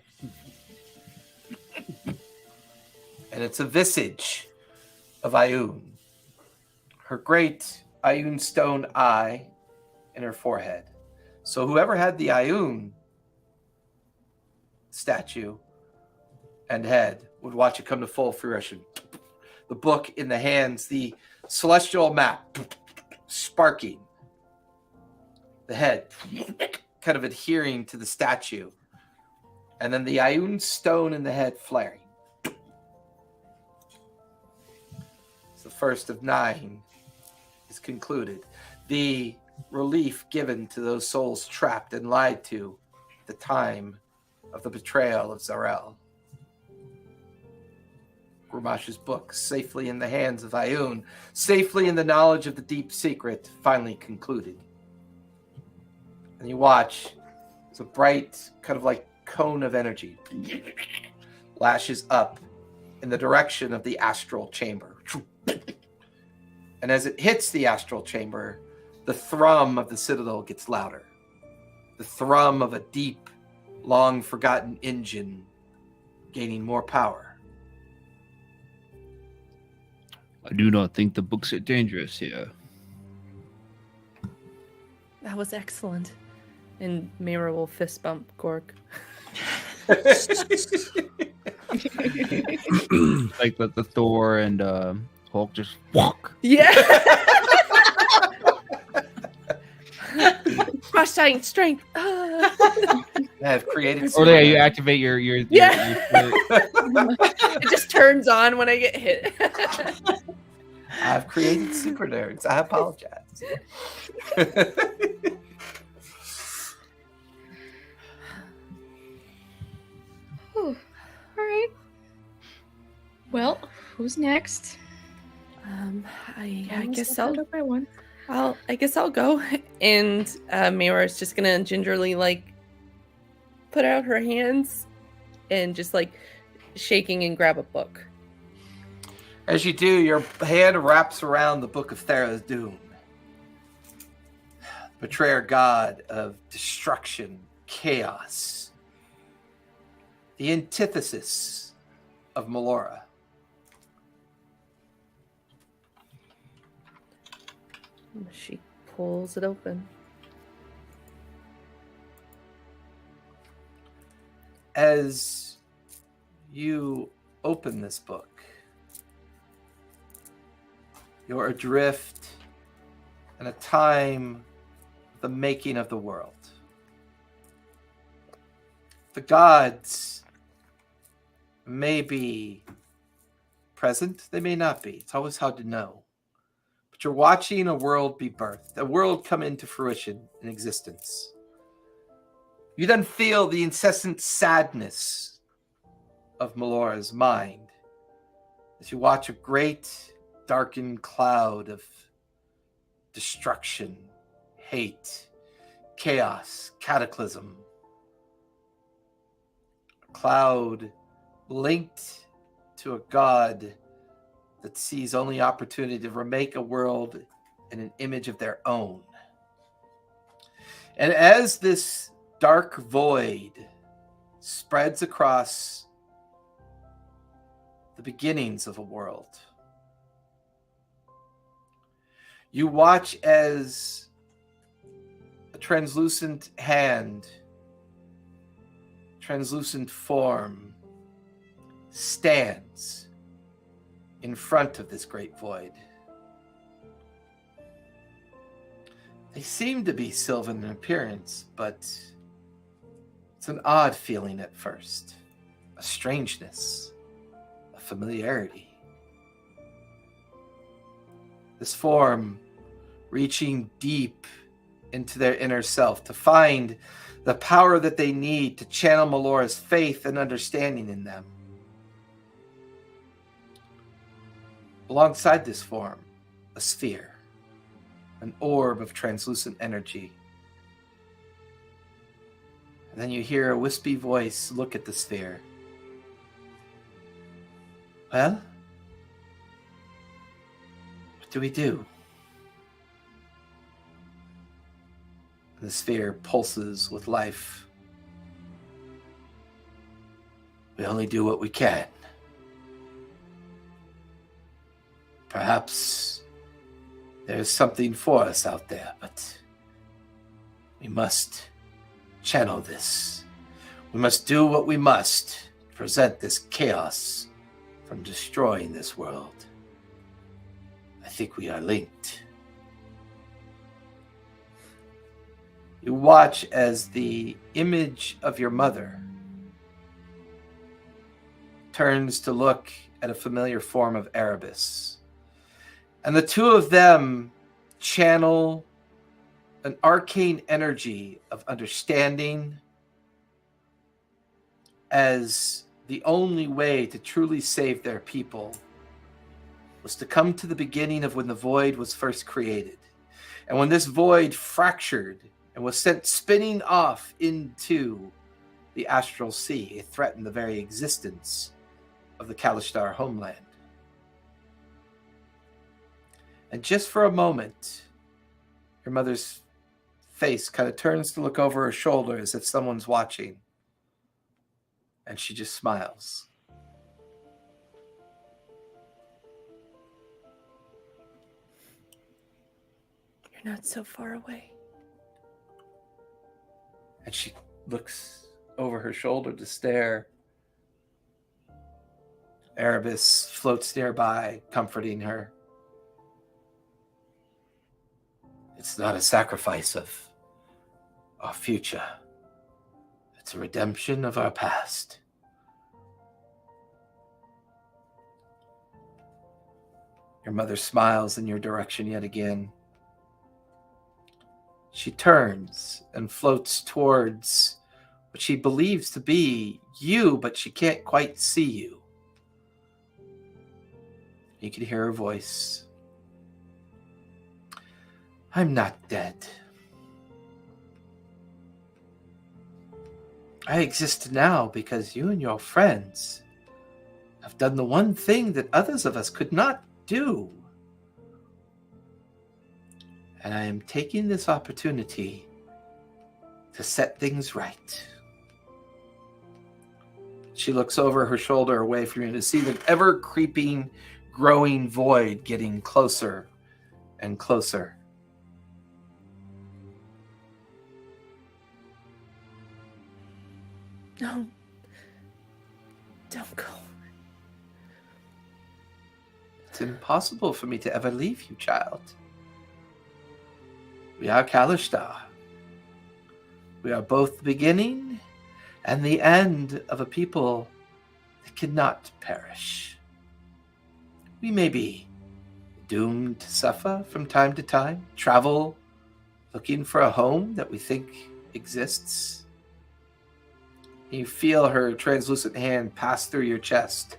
[SPEAKER 1] And it's a visage of Ioun. Her great Ioun stone eye in her forehead. So whoever had the Ioun statue and head would watch it come to full fruition. The book in the hands, the celestial map sparking. The head kind of adhering to the statue. And then the Ioun stone in the head flaring. It's the first of 9 is concluded. The relief given to those souls trapped and lied to at the time of the betrayal of Zarel. Grimash's book, safely in the hands of Ioun, safely in the knowledge of the deep secret, finally concluded. And you watch as a bright, kind of like cone of energy lashes up in the direction of the astral chamber. And as it hits the astral chamber, the thrum of the citadel gets louder. The thrum of a deep, long-forgotten engine gaining more power.
[SPEAKER 5] I do not think the books are dangerous here.
[SPEAKER 2] That was excellent. And Mira will fist bump Gork.
[SPEAKER 5] Like the Thor and Hulk just walk.
[SPEAKER 2] Yeah. Cross-tying strength.
[SPEAKER 1] I have created.
[SPEAKER 5] Or yeah, you activate your
[SPEAKER 2] Yeah.
[SPEAKER 5] your
[SPEAKER 2] It just turns on when I get hit.
[SPEAKER 1] I've created super nerds. I apologize.
[SPEAKER 6] Whew. All right. Well, who's next?
[SPEAKER 2] I
[SPEAKER 6] Almost
[SPEAKER 2] guess
[SPEAKER 6] got up by one.
[SPEAKER 2] I guess I'll go. And Mira is just gonna gingerly like put out her hands and just like shaking and grab a book.
[SPEAKER 1] As you do, your hand wraps around the Book of Tharizdun, betrayer god of destruction, chaos, the antithesis of Melora.
[SPEAKER 2] She pulls it open.
[SPEAKER 1] As you open this book, you're adrift in a time of the making of the world. The gods may be present, they may not be. It's always hard to know. But you're watching a world be birthed, a world come into fruition in existence. You then feel the incessant sadness of Melora's mind as you watch a great darkened cloud of destruction, hate, chaos, cataclysm. A cloud linked to a god that sees only opportunity to remake a world in an image of their own. And as this dark void spreads across the beginnings of a world, you watch as a translucent hand, translucent form stands in front of this great void. They seem to be sylvan in appearance, but it's an odd feeling at first. A strangeness, a familiarity. This form reaching deep into their inner self to find the power that they need to channel Melora's faith and understanding in them. Alongside this form, a sphere, an orb of translucent energy. And then you hear a wispy voice look at the sphere. Well, what do we do? The sphere pulses with life. We only do what we can. Perhaps there's something for us out there, but we must channel this. We must do what we must to prevent this chaos from destroying this world. I think we are linked. You watch as the image of your mother turns to look at a familiar form of Erebus. And the two of them channel an arcane energy of understanding, as the only way to truly save their people was to come to the beginning of when the void was first created. And when this void fractured and was sent spinning off into the astral sea, it threatened the very existence of the Kalishtar homeland. And just for a moment, your mother's face kind of turns to look over her shoulder as if someone's watching. And she just smiles.
[SPEAKER 2] You're not so far away.
[SPEAKER 1] And she looks over her shoulder to stare. Erebus floats nearby, comforting her. It's not a sacrifice of our future. It's a redemption of our past. Your mother smiles in your direction yet again. She turns and floats towards what she believes to be you, but she can't quite see you. You can hear her voice. I'm not dead. I exist now because you and your friends have done the one thing that others of us could not do. And I am taking this opportunity to set things right. She looks over her shoulder away from you to see the ever-creeping, growing void getting closer and closer.
[SPEAKER 2] No. Don't go.
[SPEAKER 1] It's impossible for me to ever leave you, child. We are Kalishtar. We are both the beginning and the end of a people that cannot perish. We may be doomed to suffer from time to time, travel looking for a home that we think exists. You feel her translucent hand pass through your chest.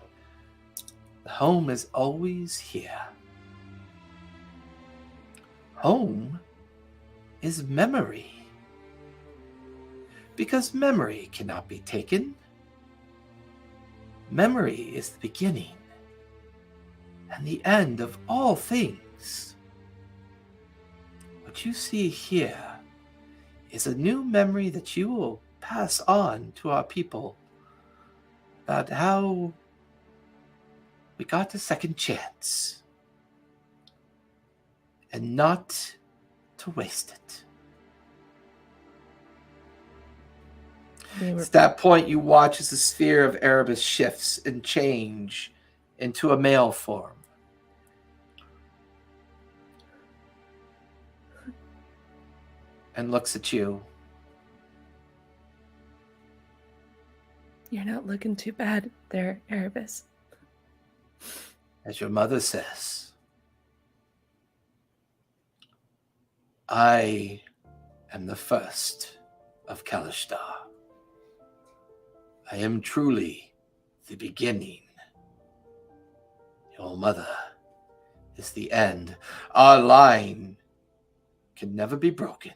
[SPEAKER 1] The home is always here. Home is memory. Because memory cannot be taken. Memory is the beginning and the end of all things. What you see here is a new memory that you will pass on to our people about how we got a second chance and not to waste it. At that point, you watch as the sphere of Erebus shifts and change into a male form. And looks at you.
[SPEAKER 2] You're not looking too bad there, Erebus.
[SPEAKER 1] As your mother says, I am the first of Kalishtar. I am truly the beginning. Your mother is the end. Our line can never be broken.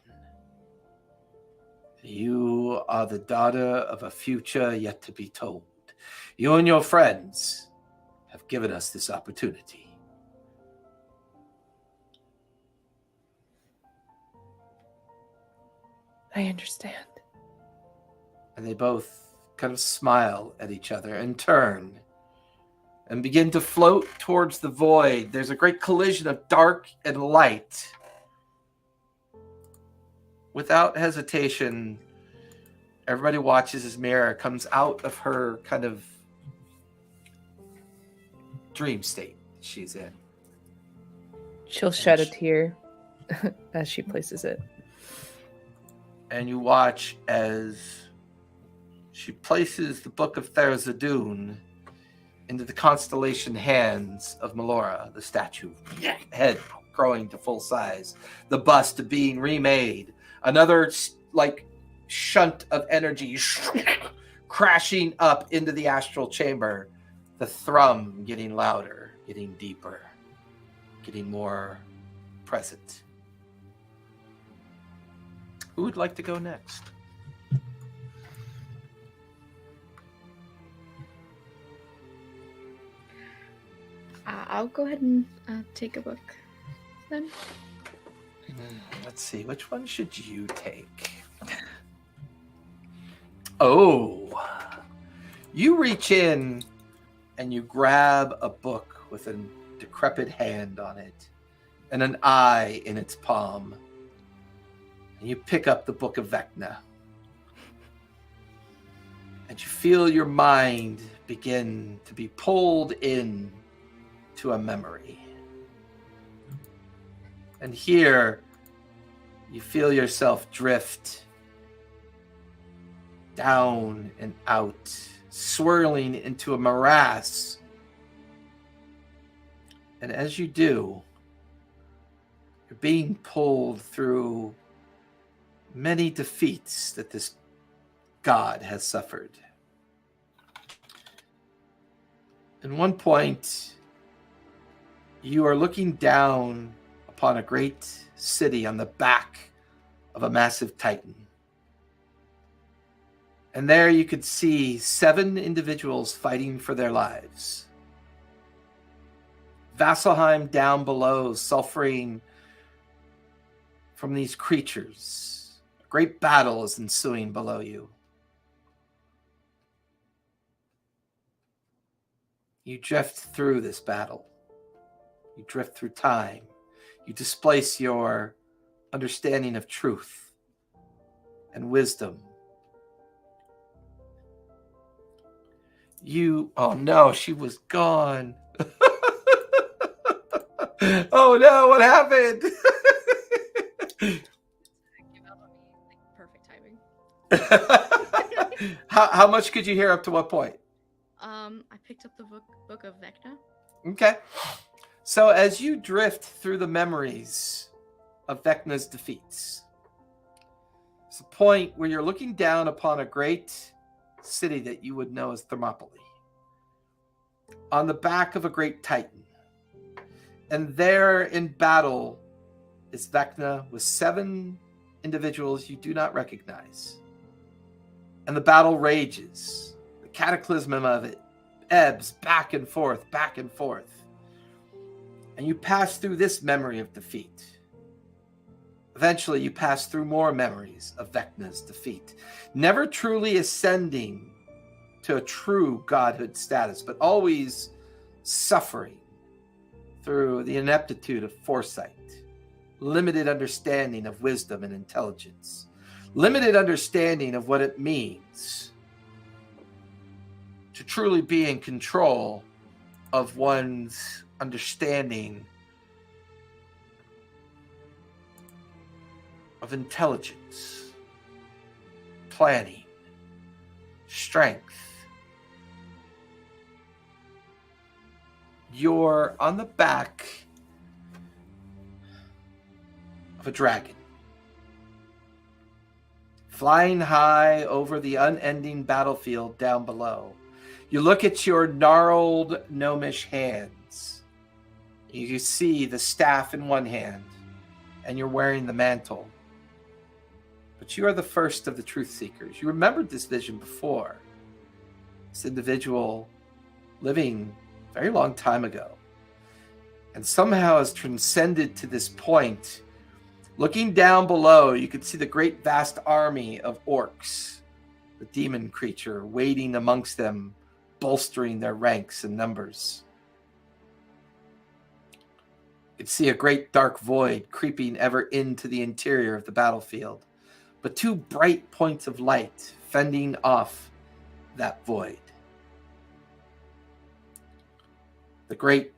[SPEAKER 1] You are the daughter of a future yet to be told. You and your friends have given us this opportunity.
[SPEAKER 2] I understand.
[SPEAKER 1] And they both kind of smile at each other and turn and begin to float towards the void. There's a great collision of dark and light. Without hesitation, everybody watches as Mira comes out of her kind of dream state she's in.
[SPEAKER 2] She'll shed a tear as she places it.
[SPEAKER 1] And you watch as she places the Book of Therzadun into the constellation hands of Melora, the statue, head growing to full size, the bust being remade, another like shunt of energy crashing up into the astral chamber, the thrum getting louder, getting deeper, getting more present. Who would like to go next?
[SPEAKER 6] I'll go ahead and take a book then.
[SPEAKER 1] Let's see, which one should you take? Oh, you reach in and you grab a book with a decrepit hand on it and an eye in its palm. And you pick up the Book of Vecna. And you feel your mind begin to be pulled in to a memory. And here, you feel yourself drift down and out, swirling into a morass. And as you do, you're being pulled through many defeats that this god has suffered. At one point, you are looking down upon a great city on the back of a massive titan. And there you could see 7 individuals fighting for their lives. Vasselheim down below, suffering from these creatures. A great battle is ensuing below you. You drift through this battle. You drift through time. You displace your understanding of truth and wisdom. Oh no, she was gone. Oh no, what happened?
[SPEAKER 6] Perfect timing.
[SPEAKER 1] How much could you hear up to what point?
[SPEAKER 6] I picked up the book of Vecna.
[SPEAKER 1] Okay. So as you drift through the memories of Vecna's defeats, it's a point where you're looking down upon a great city that you would know as Thermopylae, on the back of a great titan. And there in battle is Vecna with 7 individuals you do not recognize. And the battle rages. The cataclysm of it ebbs back and forth, back and forth. And you pass through this memory of defeat. Eventually, you pass through more memories of Vecna's defeat. Never truly ascending to a true godhood status, but always suffering through the ineptitude of foresight, limited understanding of wisdom and intelligence, limited understanding of what it means to truly be in control of one's understanding of intelligence, planning, strength. You're on the back of a dragon, flying high over the unending battlefield down below. You look at your gnarled gnomish hands. You see the staff in one hand, and you're wearing the mantle. But you are the first of the truth seekers. You remembered this vision before. This individual living a very long time ago, and somehow has transcended to this point. Looking down below, you could see the great vast army of orcs, the demon creature waiting amongst them, bolstering their ranks and numbers. You could see a great dark void creeping ever into the interior of the battlefield, but 2 bright points of light fending off that void. The great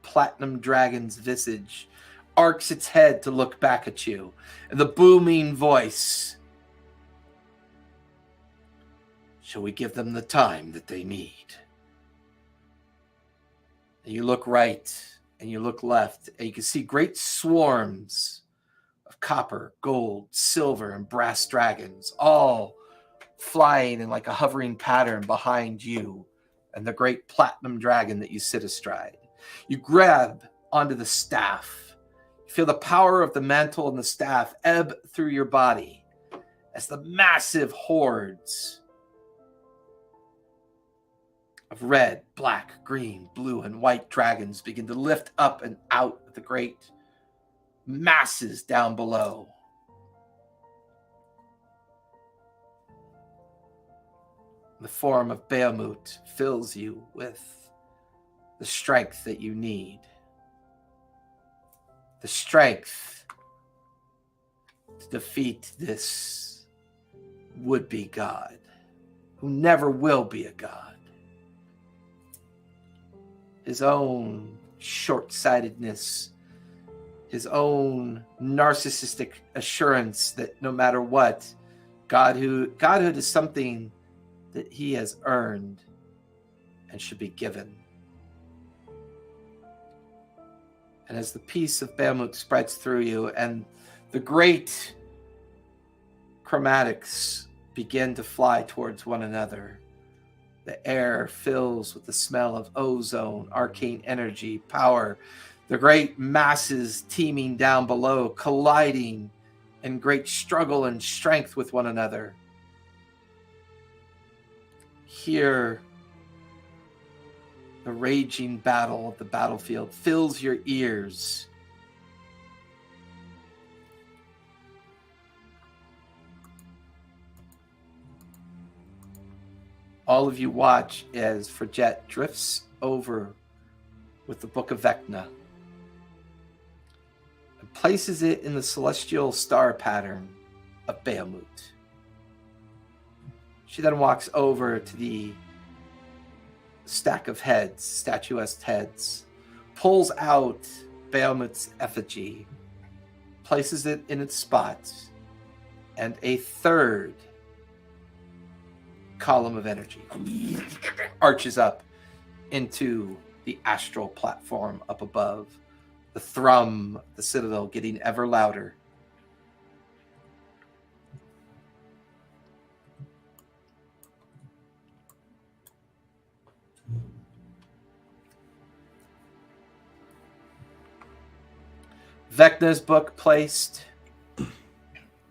[SPEAKER 1] platinum dragon's visage arcs its head to look back at you, and the booming voice: "Shall we give them the time that they need?" And you look right and you look left, and you can see great swarms of copper, gold, silver, and brass dragons, all flying in like a hovering pattern behind you and the great platinum dragon that you sit astride. You grab onto the staff. You feel the power of the mantle and the staff ebb through your body as the massive hordes of red, black, green, blue, and white dragons begin to lift up and out of the great masses down below. The form of Bahamut fills you with the strength that you need. The strength to defeat this would-be god, who never will be a god. His own short-sightedness, his own narcissistic assurance that no matter what, godhood is something that he has earned and should be given. And as the peace of Bahamut spreads through you and the great chromatics begin to fly towards one another, the air fills with the smell of ozone, arcane energy, power, the great masses teeming down below, colliding in great struggle and strength with one another. Here, the raging battle of the battlefield fills your ears. All of you watch as Fredette drifts over with the Book of Vecna and places it in the celestial star pattern of Bahamut. She then walks over to the stack of heads, statuesque heads, pulls out Bahamut's effigy, places it in its spot, and a third column of energy arches up into the astral platform up above, the thrum of the citadel getting ever louder. Vecna's book placed,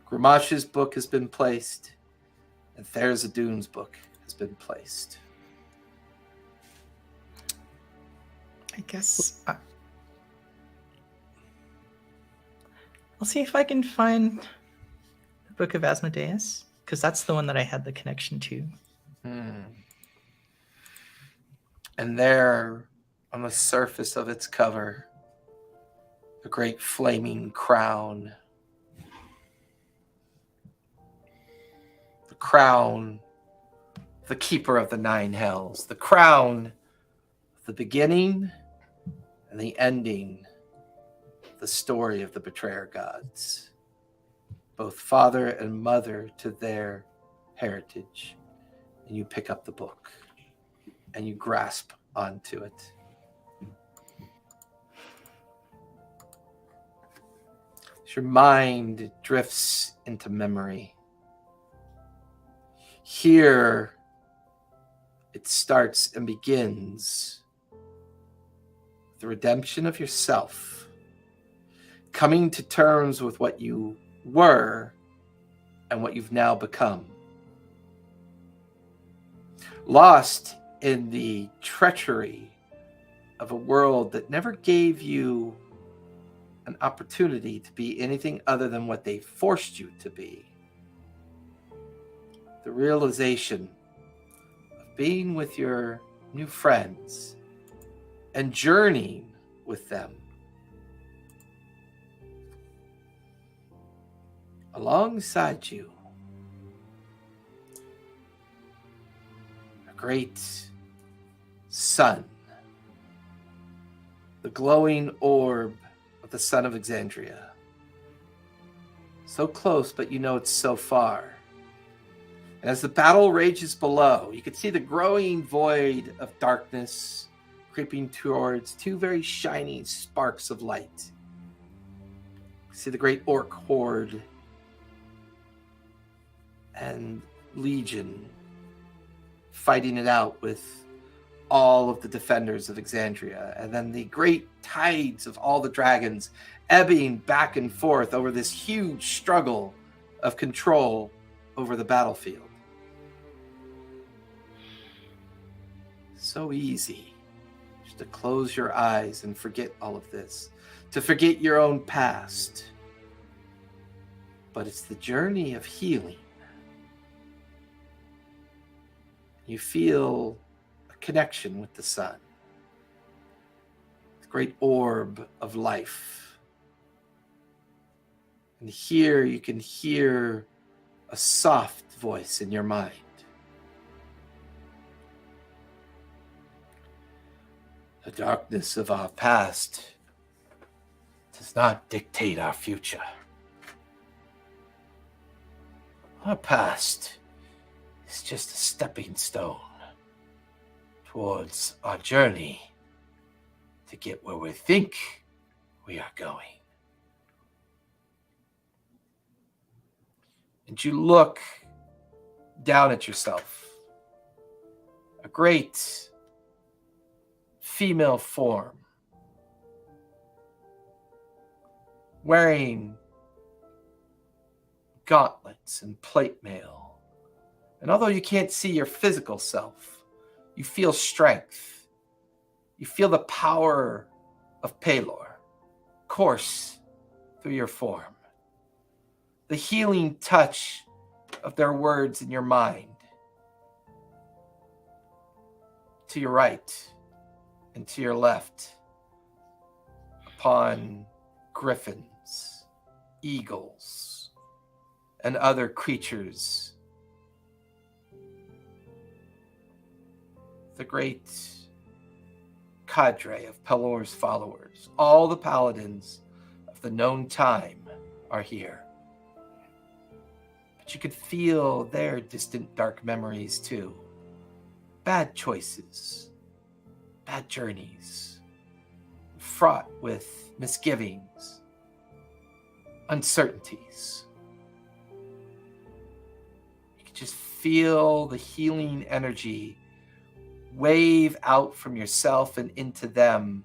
[SPEAKER 1] Grimash's book has been placed, and Tharizdun's book has been placed.
[SPEAKER 3] I guess I'll see if I can find the Book of Asmodeus, because that's the one that I had the connection to.
[SPEAKER 1] And there, on the surface of its cover, a great flaming crown. The crown, the keeper of the nine hells. The crown, the beginning and the ending, the story of the betrayer gods. Both father and mother to their heritage. And you pick up the book and you grasp onto it. As your mind drifts into memory, here it starts and begins the redemption of yourself, coming to terms with what you were and what you've now become. Lost in the treachery of a world that never gave you an opportunity to be anything other than what they forced you to be. The realization of being with your new friends and journeying with them alongside you. A great sun, the glowing orb of the sun of Exandria. So close, but you know it's so far. And as the battle rages below, you can see the growing void of darkness creeping towards two very shiny sparks of light. You see the great orc horde and legion fighting it out with all of the defenders of Exandria, and then the great tides of all the dragons ebbing back and forth over this huge struggle of control over the battlefield. So easy just to close your eyes and forget all of this, to forget your own past. But it's the journey of healing. You feel a connection with the sun, the great orb of life. And here you can hear a soft voice in your mind. The darkness of our past does not dictate our future. Our past is just a stepping stone towards our journey to get where we think we are going. And you look down at yourself, a great female form, wearing gauntlets and plate mail. And although you can't see your physical self, you feel strength. You feel the power of Pelor course through your form. The healing touch of their words in your mind. To your right and to your left, upon griffins, eagles, and other creatures. The great cadre of Pelor's followers, all the paladins of the known time, are here. But you could feel their distant dark memories too. Bad choices, bad journeys, fraught with misgivings, uncertainties. You could just feel the healing energy wave out from yourself and into them.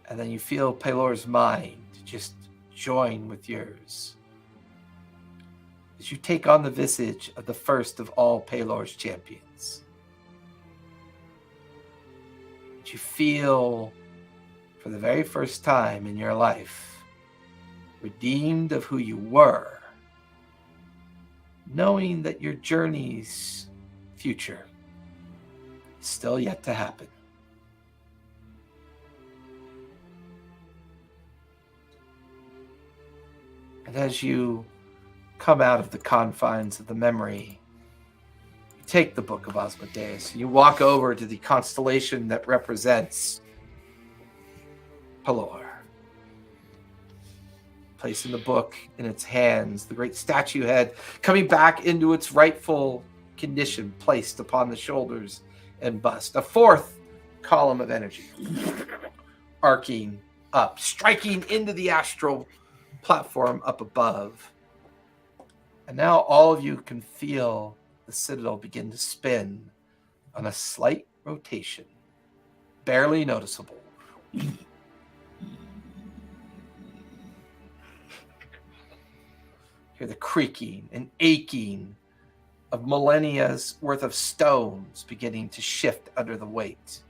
[SPEAKER 1] And then you feel Pelor's mind just join with yours as you take on the visage of the first of all Pelor's champions. You feel, for the very first time in your life, redeemed of who you were, knowing that your journey's future is still yet to happen. And as you come out of the confines of the memory, you take the Book of Asmodeus and you walk over to the constellation that represents Pelor. Placing the book in its hands, the great statue head coming back into its rightful condition, placed upon the shoulders and bust. A fourth column of energy arcing up, striking into the astral platform up above. And now all of you can feel the citadel begin to spin on a slight rotation, barely noticeable. Hear the creaking and aching of millennia's worth of stones beginning to shift under the weight.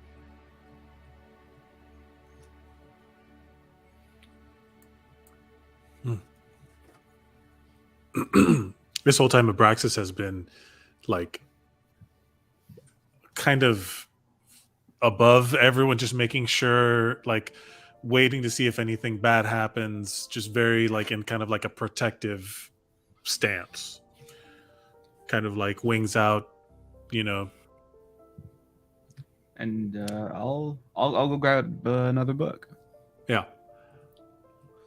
[SPEAKER 4] This whole time Abraxas has been like kind of above everyone, just making sure, like waiting to see if anything bad happens, just very like in kind of like a protective stance, kind of like wings out, you know.
[SPEAKER 5] And I'll go grab another book.
[SPEAKER 4] Yeah.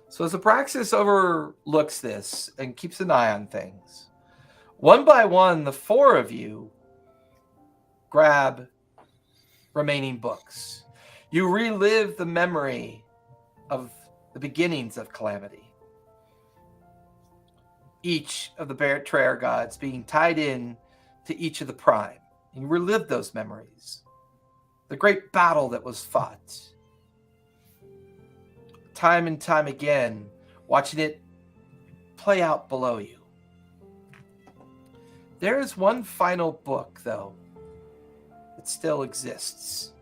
[SPEAKER 1] So as Abraxas overlooks this and keeps an eye on things, one by one, the four of you grab remaining books. You relive the memory of the beginnings of Calamity. each of the betrayer gods being tied in to each of the prime. And you relive those memories. The great battle that was fought. Time and time again, watching it play out below you. There is one final book, though, that still exists.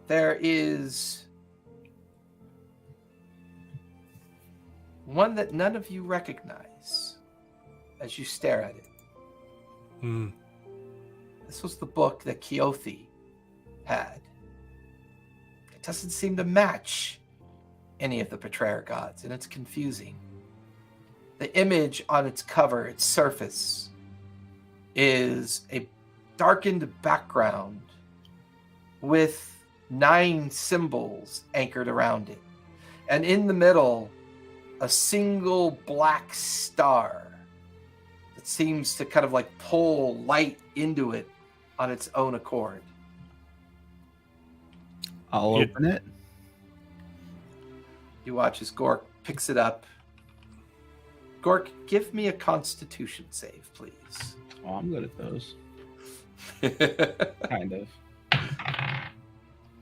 [SPEAKER 1] There is one that none of you recognize as you stare at it.
[SPEAKER 4] Hmm.
[SPEAKER 1] This was the book that Keothi had. It doesn't seem to match any of the betrayer gods, and it's confusing. The image on its cover, its surface, is a darkened background with 9 symbols anchored around it. And in the middle, a single black star that seems to kind of like pull light into it on its own accord.
[SPEAKER 5] I'll
[SPEAKER 4] Yeah.
[SPEAKER 5] open it.
[SPEAKER 1] You watch as Gork picks it up. Gork, give me a constitution save, please.
[SPEAKER 5] Oh, I'm good at those. Kind of.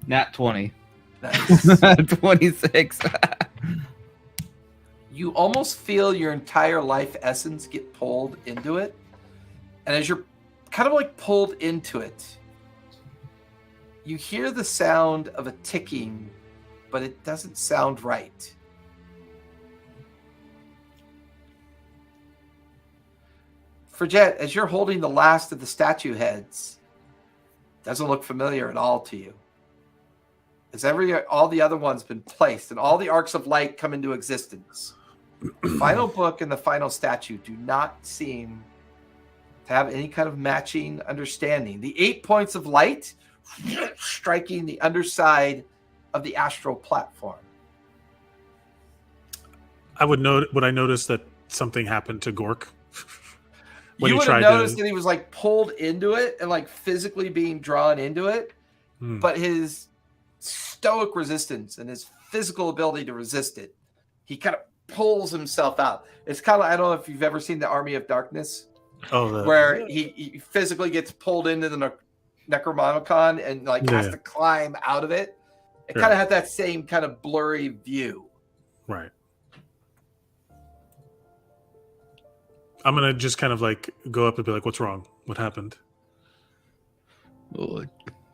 [SPEAKER 5] Nat 20.
[SPEAKER 1] Nice.
[SPEAKER 5] 26.
[SPEAKER 1] You almost feel your entire life essence get pulled into it. And as you're kind of like pulled into it, you hear the sound of a ticking, but it doesn't sound right. Forget, as you're holding the last of the statue heads, doesn't look familiar at all to you. As all the other ones been placed and all the arcs of light come into existence. The final book and the final statue do not seem to have any kind of matching understanding. The 8 points of light striking the underside of the astral platform.
[SPEAKER 4] Would I notice that something happened to Gork?
[SPEAKER 1] You would have noticed that he was like pulled into it and like physically being drawn into it, but his stoic resistance and his physical ability to resist it, he kind of pulls himself out. It's kind of, I don't know if you've ever seen the Army of Darkness, where he physically gets pulled into the Necromonicon and like has to climb out of it. It kind of had that same kind of blurry view.
[SPEAKER 4] Right. I'm gonna just kind of like go up and be like, "What's wrong? What happened?"
[SPEAKER 5] Well,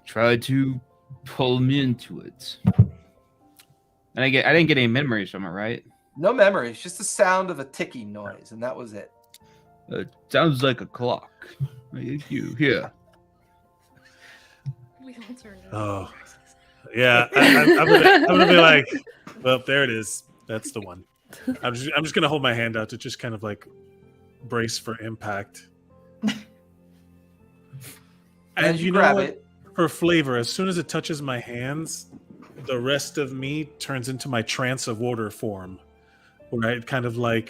[SPEAKER 5] tried to pull me into it. And I didn't get any memories from it, right?
[SPEAKER 1] No memories, just the sound of a ticking noise, and that was it.
[SPEAKER 5] It sounds like a clock. You here?
[SPEAKER 6] We all turned it
[SPEAKER 4] Oh, yeah. I'm gonna be like, "Well, there it is. That's the one." I'm just gonna hold my hand out to just kind of like brace for impact. And you know
[SPEAKER 1] grab
[SPEAKER 4] what?
[SPEAKER 1] it.
[SPEAKER 4] For flavor, as soon as it touches my hands, the rest of me turns into my trance of water form. Where I kind of like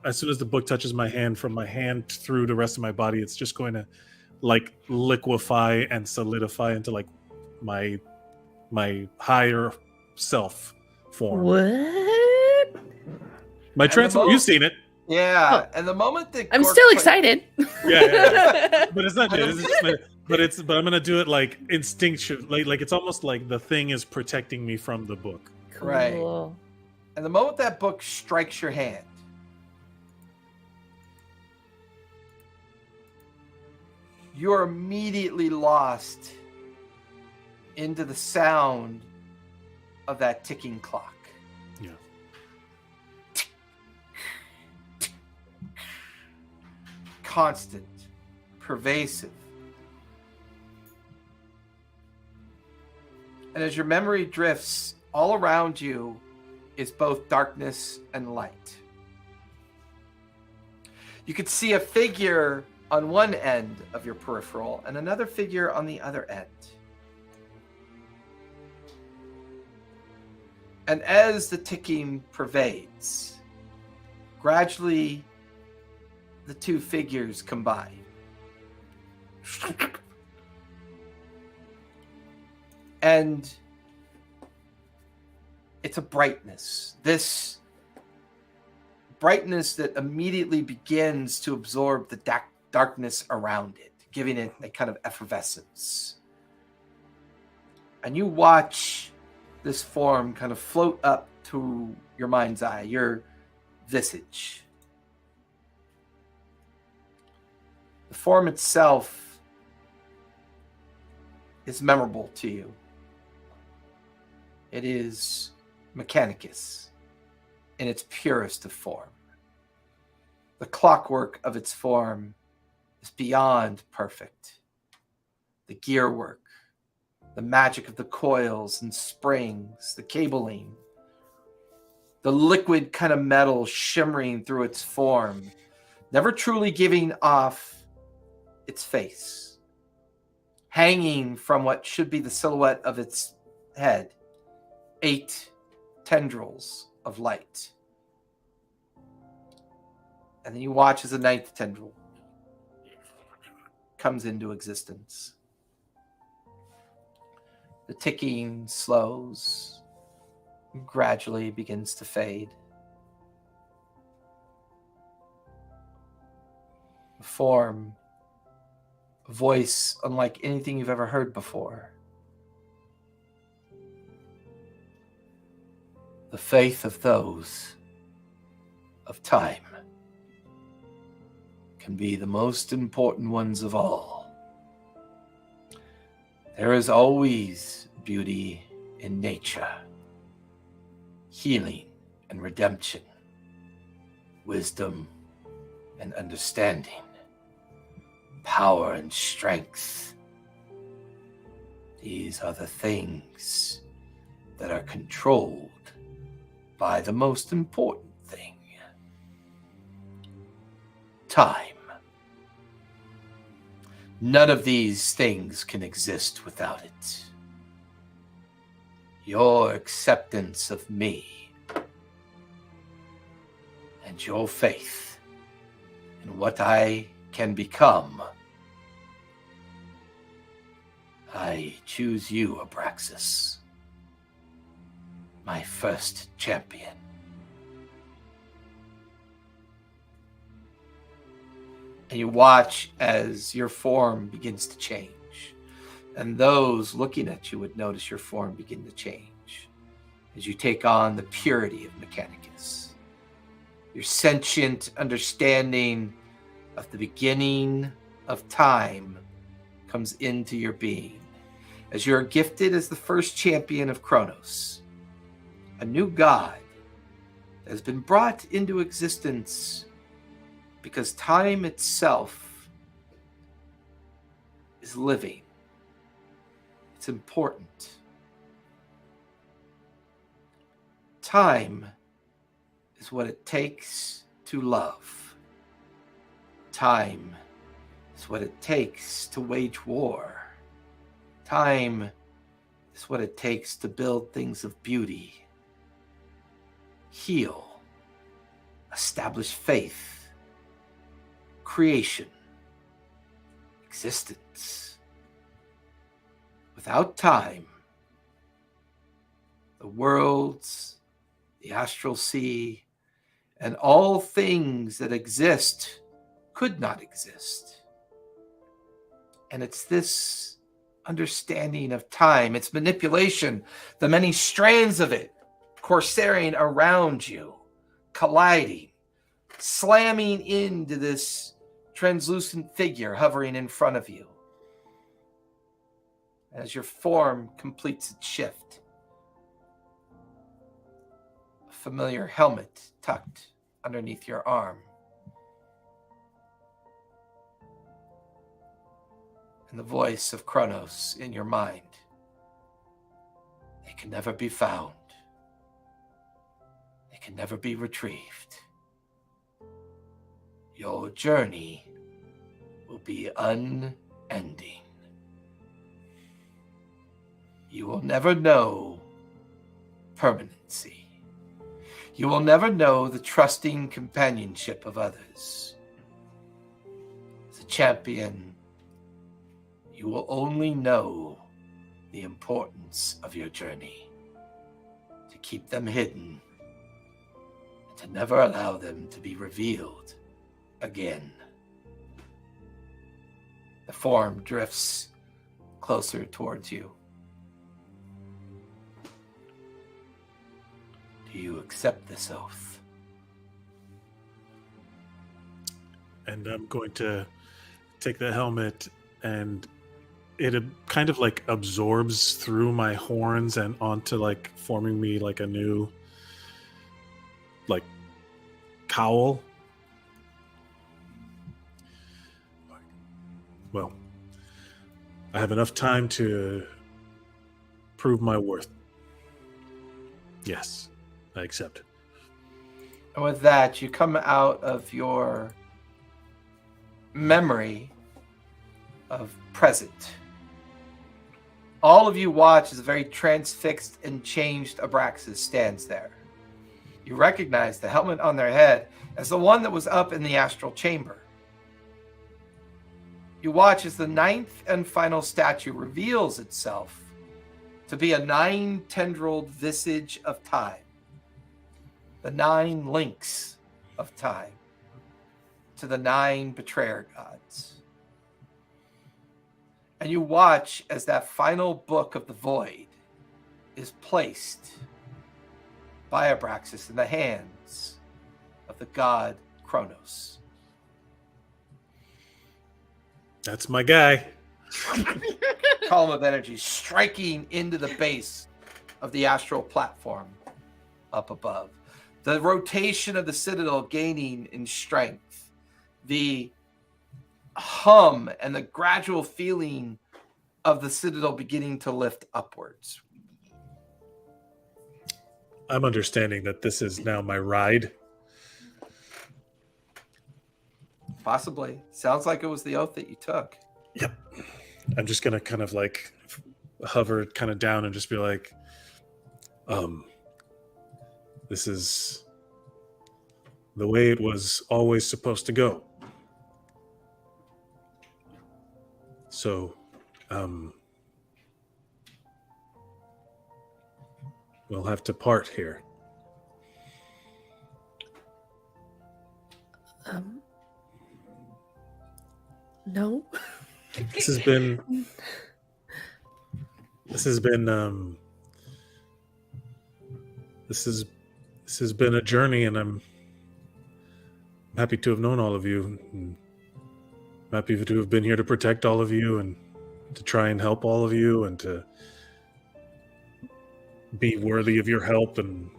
[SPEAKER 4] as soon as the book touches my hand, from my hand through the rest of my body, it's just going to like liquefy and solidify into like my higher self form.
[SPEAKER 2] What?
[SPEAKER 4] My trance. You've seen it.
[SPEAKER 1] Yeah, and the moment that
[SPEAKER 2] I'm
[SPEAKER 1] Gork
[SPEAKER 2] still
[SPEAKER 1] put-
[SPEAKER 2] excited.
[SPEAKER 4] Yeah. But it's not. But I'm gonna do it like instinctual. Like it's almost like the thing is protecting me from the book.
[SPEAKER 1] Right.
[SPEAKER 2] Cool.
[SPEAKER 1] And the moment that book strikes your hand, you're immediately lost into the sound of that ticking clock.
[SPEAKER 4] Yeah.
[SPEAKER 1] Constant, pervasive. And as your memory drifts, all around you is both darkness and light. You could see a figure on one end of your peripheral and another figure on the other end. And as the ticking pervades, gradually the two figures combine. And It's a brightness. This brightness that immediately begins to absorb the darkness around it, giving it a kind of effervescence. And you watch this form kind of float up to your mind's eye, your visage. The form itself is memorable to you. It is Mechanicus in its purest of form. The clockwork of its form is beyond perfect. The gear work, the magic of the coils and springs, the cabling, the liquid kind of metal shimmering through its form, never truly giving off its face. Hanging from what should be the silhouette of its head, 8 tendrils of light. And then you watch as the 9th tendril comes into existence. The ticking slows, gradually begins to fade. A form, a voice unlike anything you've ever heard before. The faith of those of time can be the most important ones of all. There is always beauty in nature, healing and redemption, wisdom and understanding, power and strength. These are the things that are controlled by the most important thing, time. None of these things can exist without it. Your acceptance of me and your faith in what I can become. I choose you, Abraxas, my first champion. And you watch as your form begins to change. And those looking at you would notice your form begin to change as you take on the purity of Mechanicus. Your sentient understanding of the beginning of time comes into your being as you're gifted as the first champion of Kronos, a new god that has been brought into existence because time itself is living. It's important. Time is what it takes to love. Time is what it takes to wage war. Time is what it takes to build things of beauty, heal, establish faith, creation, existence. Without time, the worlds, the astral sea, and all things that exist could not exist. And it's this understanding of time, its manipulation, the many strands of it, coursering around you, colliding, slamming into this translucent figure hovering in front of you. As your form completes its shift, a familiar helmet tucked underneath your arm, and the voice of Kronos in your mind. They can never be found. They can never be retrieved. Your journey will be unending. You will never know permanency. You will never know the trusting companionship of others. As a champion, you will only know the importance of your journey. To keep them hidden, and to never allow them to be revealed again. The form drifts closer towards you. Do you accept this oath?
[SPEAKER 4] And I'm going to take the helmet, and it kind of like absorbs through my horns and onto like forming me like a new like cowl. Well, I have enough time to prove my worth. Yes, I accept it.
[SPEAKER 1] And with that, you come out of your memory of present. All of you watch as a very transfixed and changed Abraxas stands there. You recognize the helmet on their head as the one that was up in the astral chamber. You watch as the ninth and final statue reveals itself to be a 9-tendrilled visage of time. The 9 links of time to the 9 betrayer gods. And you watch as that final book of the void is placed by Abraxas in the hands of the god Kronos.
[SPEAKER 4] That's my guy.
[SPEAKER 1] Column of energy striking into the base of the astral platform up above. The rotation of the citadel gaining in strength. The hum and the gradual feeling of the citadel beginning to lift upwards.
[SPEAKER 4] I'm understanding that this is now my ride.
[SPEAKER 1] Possibly. Sounds like it was the oath that you took.
[SPEAKER 4] Yep. I'm just going to kind of like hover kind of down and just be like, this is the way it was always supposed to go. So, we'll have to part here.
[SPEAKER 2] No.
[SPEAKER 4] This has been a journey, and I'm happy to have known all of you. And I'm happy to have been here to protect all of you and to try and help all of you and to be worthy of your help. And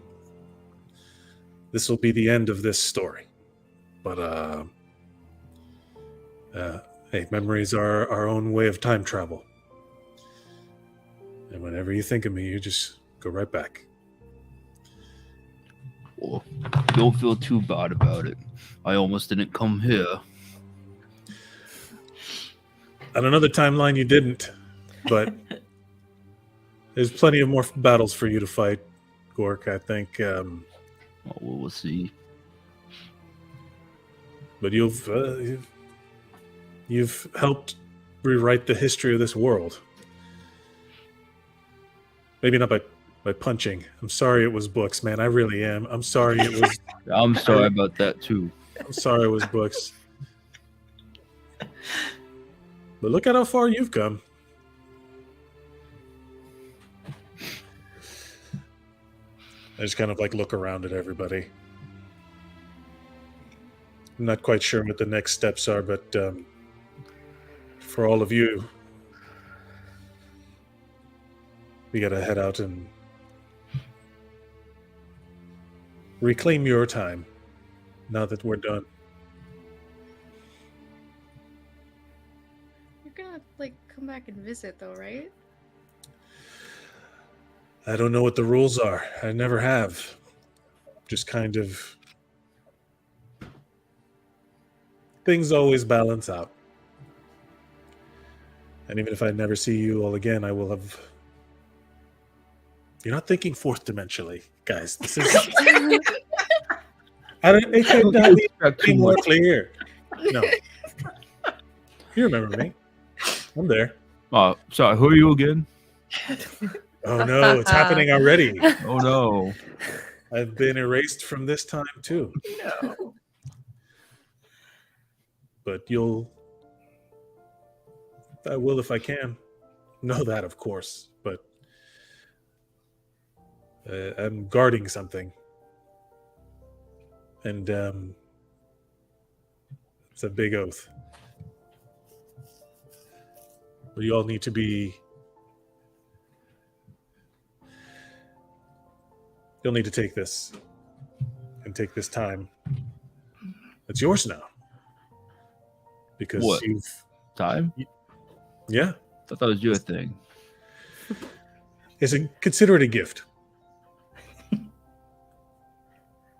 [SPEAKER 4] this will be the end of this story. But hey, memories are our own way of time travel. And whenever you think of me, you just go right back.
[SPEAKER 5] Well, don't feel too bad about it. I almost didn't come here.
[SPEAKER 4] On another timeline, you didn't, but there's plenty of more battles for you to fight, Gork, I think.
[SPEAKER 5] Well, we'll see.
[SPEAKER 4] But you've helped rewrite the history of this world. Maybe not by punching. I'm sorry it was books, man. I really am. I'm sorry it was...
[SPEAKER 5] I'm sorry about that, too.
[SPEAKER 4] I'm sorry it was books. But look at how far you've come. I just kind of like look around at everybody. I'm not quite sure what the next steps are, but for all of you, we gotta head out and reclaim your time now that we're done.
[SPEAKER 6] You're gonna, like, come back and visit, though, right?
[SPEAKER 4] I don't know what the rules are. I never have. Just kind of... Things always balance out. And even if I never see you all again, I will have... You're not thinking fourth dimensionally, guys. This is... It could not be more clear. No. You remember me. I'm there.
[SPEAKER 5] Sorry, who are you again?
[SPEAKER 4] Oh no, it's happening already.
[SPEAKER 5] Oh no.
[SPEAKER 4] I've been erased from this time too.
[SPEAKER 3] No.
[SPEAKER 4] But I will if I can. Know that, of course, but I'm guarding something. And it's a big oath. But you all need to be... You'll need to take this. And take this time. It's yours now. Because
[SPEAKER 5] What?
[SPEAKER 4] you've...
[SPEAKER 5] Time?
[SPEAKER 4] Yeah.
[SPEAKER 5] I thought that was your thing.
[SPEAKER 4] Consider it a gift.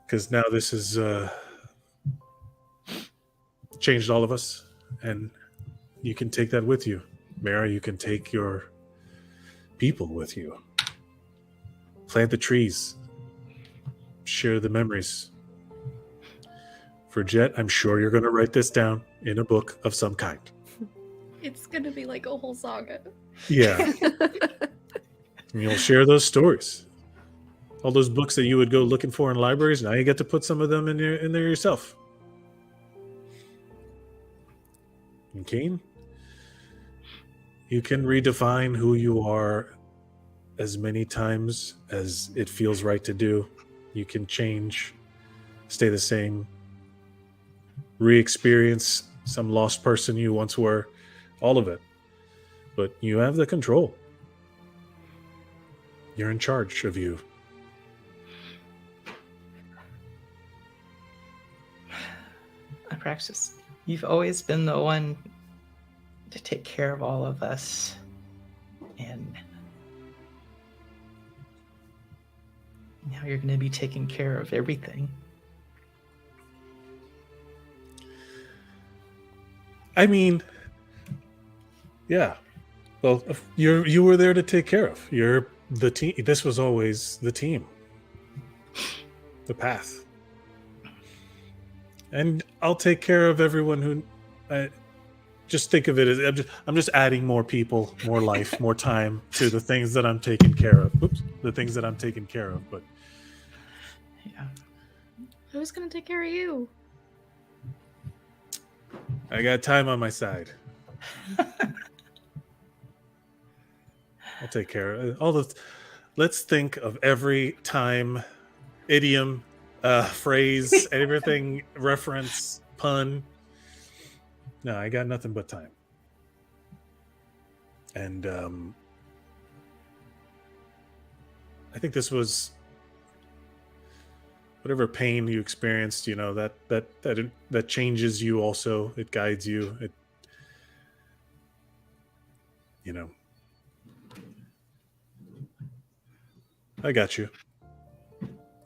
[SPEAKER 4] Because now this has changed all of us, and you can take that with you. Mara, you can take your people with you. Plant the trees. Share the memories. For Jet, I'm sure you're going to write this down in a book of some kind.
[SPEAKER 6] It's gonna be like a whole saga.
[SPEAKER 4] Yeah. And you'll share those stories. All those books that you would go looking for in libraries, now you get to put some of them in there yourself. And Keen, you can redefine who you are as many times as it feels right to do. You can change, stay the same, re-experience some lost person you once were, all of it. But you have the control. You're in charge of you.
[SPEAKER 3] Abraxas, you've always been the one to take care of all of us. And now you're going to be taking care of everything.
[SPEAKER 4] I mean, yeah. Well, you were there to take care of. You're the team. This was always the team. The path. And I'll take care of everyone who... just think of it as I'm just adding more people, more life, more time to the things that I'm taking care of. Oops, the things that I'm taking care of. But
[SPEAKER 3] Yeah.
[SPEAKER 6] Who's gonna take care of you?
[SPEAKER 4] I got time on my side. I'll take care of all the... Let's think of every time, idiom, phrase, everything, reference, pun. No, I got nothing but time. And I think this was whatever pain you experienced, you know, that changes you also. It guides you. It, you know, I got you.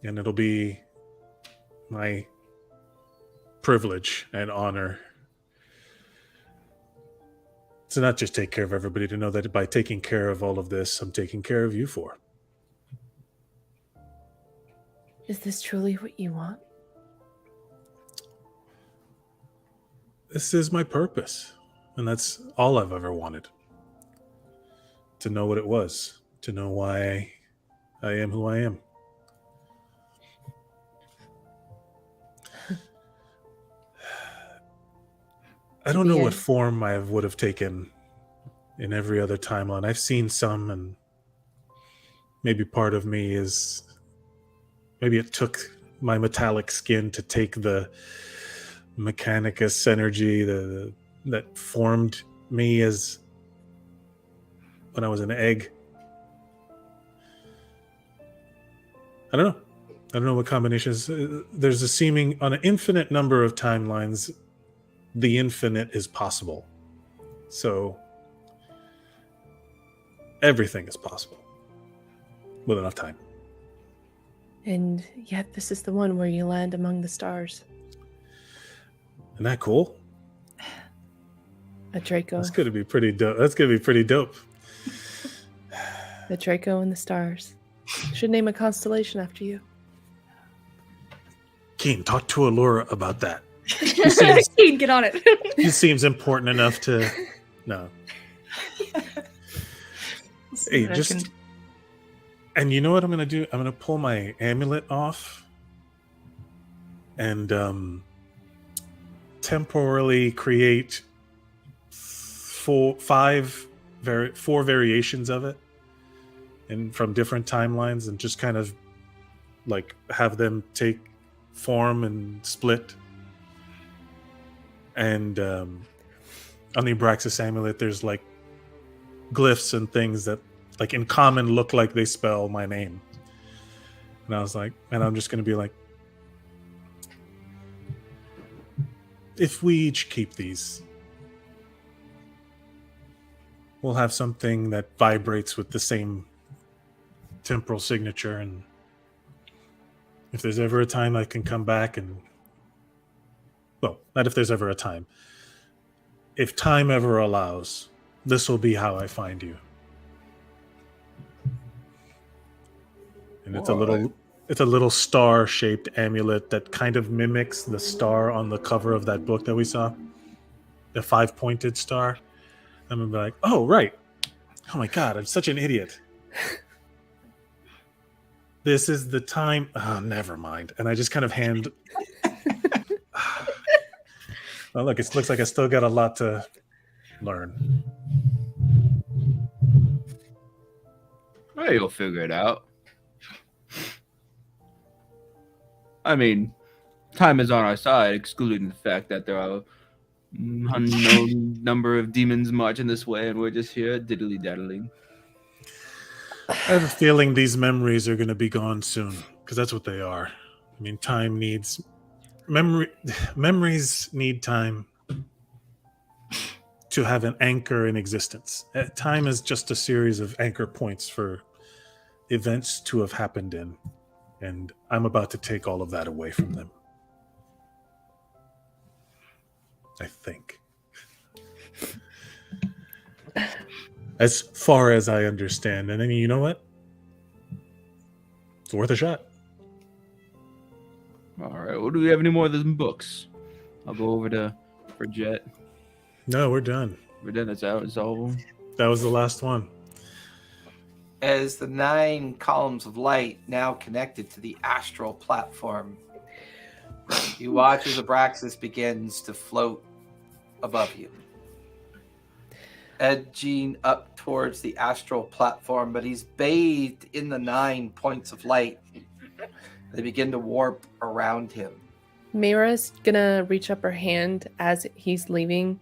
[SPEAKER 4] And it'll be my privilege and honor to not just take care of everybody, to know that by taking care of all of this, I'm taking care of you for.
[SPEAKER 2] Is this truly what you want?
[SPEAKER 4] This is my purpose. And that's all I've ever wanted. To know what it was. To know why I am who I am. I don't know what form I would have taken in every other timeline. I've seen some, and maybe part of me is... Maybe it took my metallic skin to take the Mechanicus energy that formed me as when I was an egg. I don't know. I don't know what combinations. There's a seeming, on an infinite number of timelines, the infinite is possible. So everything is possible with enough time.
[SPEAKER 2] And yet this is the one where you land among the stars.
[SPEAKER 4] Isn't that cool?
[SPEAKER 2] A Draco.
[SPEAKER 4] That's gonna be pretty dope. That's gonna be pretty dope.
[SPEAKER 2] The Draco and the stars. Should name a constellation after you.
[SPEAKER 4] Keen, talk to Allura about that.
[SPEAKER 6] Keen, get on it.
[SPEAKER 4] He seems important enough to... No. Hey,
[SPEAKER 3] I
[SPEAKER 4] just... And you know what I'm going to do? I'm going to pull my amulet off and temporarily create four variations of it, and from different timelines, and just kind of like have them take form and split. And on the Abraxas amulet, there's like glyphs and things that, like, in common look like they spell my name. And I was like, and I'm just going to be like, if we each keep these, we'll have something that vibrates with the same temporal signature. And if there's ever a time I can come back and, well, not if there's ever a time. If time ever allows, this will be how I find you. And it's a little star-shaped amulet that kind of mimics the star on the cover of that book that we saw, the 5-pointed star. I'm gonna be like, oh right, oh my god, I'm such an idiot. This is the time. Oh, never mind. And I just kind of hand. Well, look, it looks like I still got a lot to learn.
[SPEAKER 5] Well, you'll figure it out. I mean, time is on our side, excluding the fact that there are unknown number of demons marching this way, and we're just here diddly-daddling.
[SPEAKER 4] I have a feeling these memories are going to be gone soon, because that's what they are. I mean, time needs... Memories need time to have an anchor in existence. Time is just a series of anchor points for events to have happened in. And I'm about to take all of that away from them. I think. As far as I understand. And I mean, you know what? It's worth a shot.
[SPEAKER 5] All right. Well, do we have any more of those books? I'll go over to Bridget.
[SPEAKER 4] No, we're done.
[SPEAKER 5] We're done. That's out. It's all of them.
[SPEAKER 4] That was the last one.
[SPEAKER 1] As the 9 columns of light now connected to the astral platform, you watch as Abraxas begins to float above you, edging up towards the astral platform, but he's bathed in the 9 points of light. They begin to warp around him.
[SPEAKER 2] Mira's gonna reach up her hand as he's leaving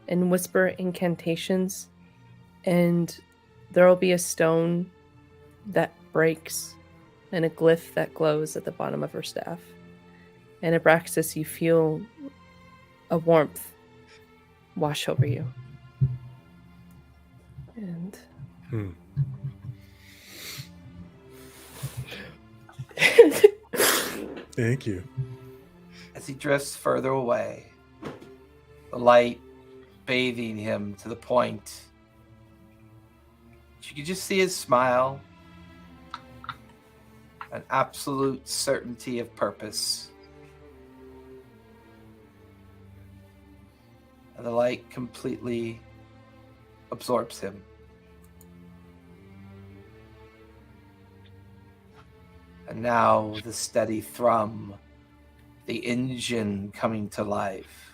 [SPEAKER 2] and whisper incantations, and there'll be a stone that breaks and a glyph that glows at the bottom of her staff. And Abraxas, you feel a warmth wash over you. And
[SPEAKER 4] Thank you.
[SPEAKER 1] As he drifts further away, the light bathing him to the point you could just see his smile, an absolute certainty of purpose. And the light completely absorbs him. And now the steady thrum, the engine coming to life.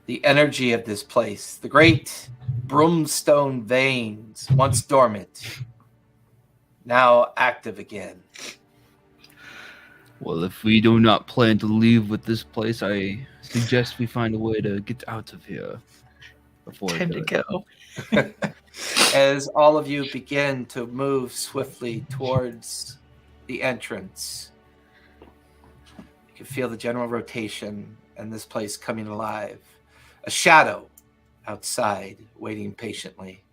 [SPEAKER 1] The energy of this place, the great brimstone veins, once dormant, now active again.
[SPEAKER 5] Well, if we do not plan to leave with this place, I suggest we find a way to get out of here before
[SPEAKER 3] Time to go.
[SPEAKER 1] As all of you begin to move swiftly towards the entrance, you can feel the general rotation and this place coming alive. A shadow outside, waiting patiently.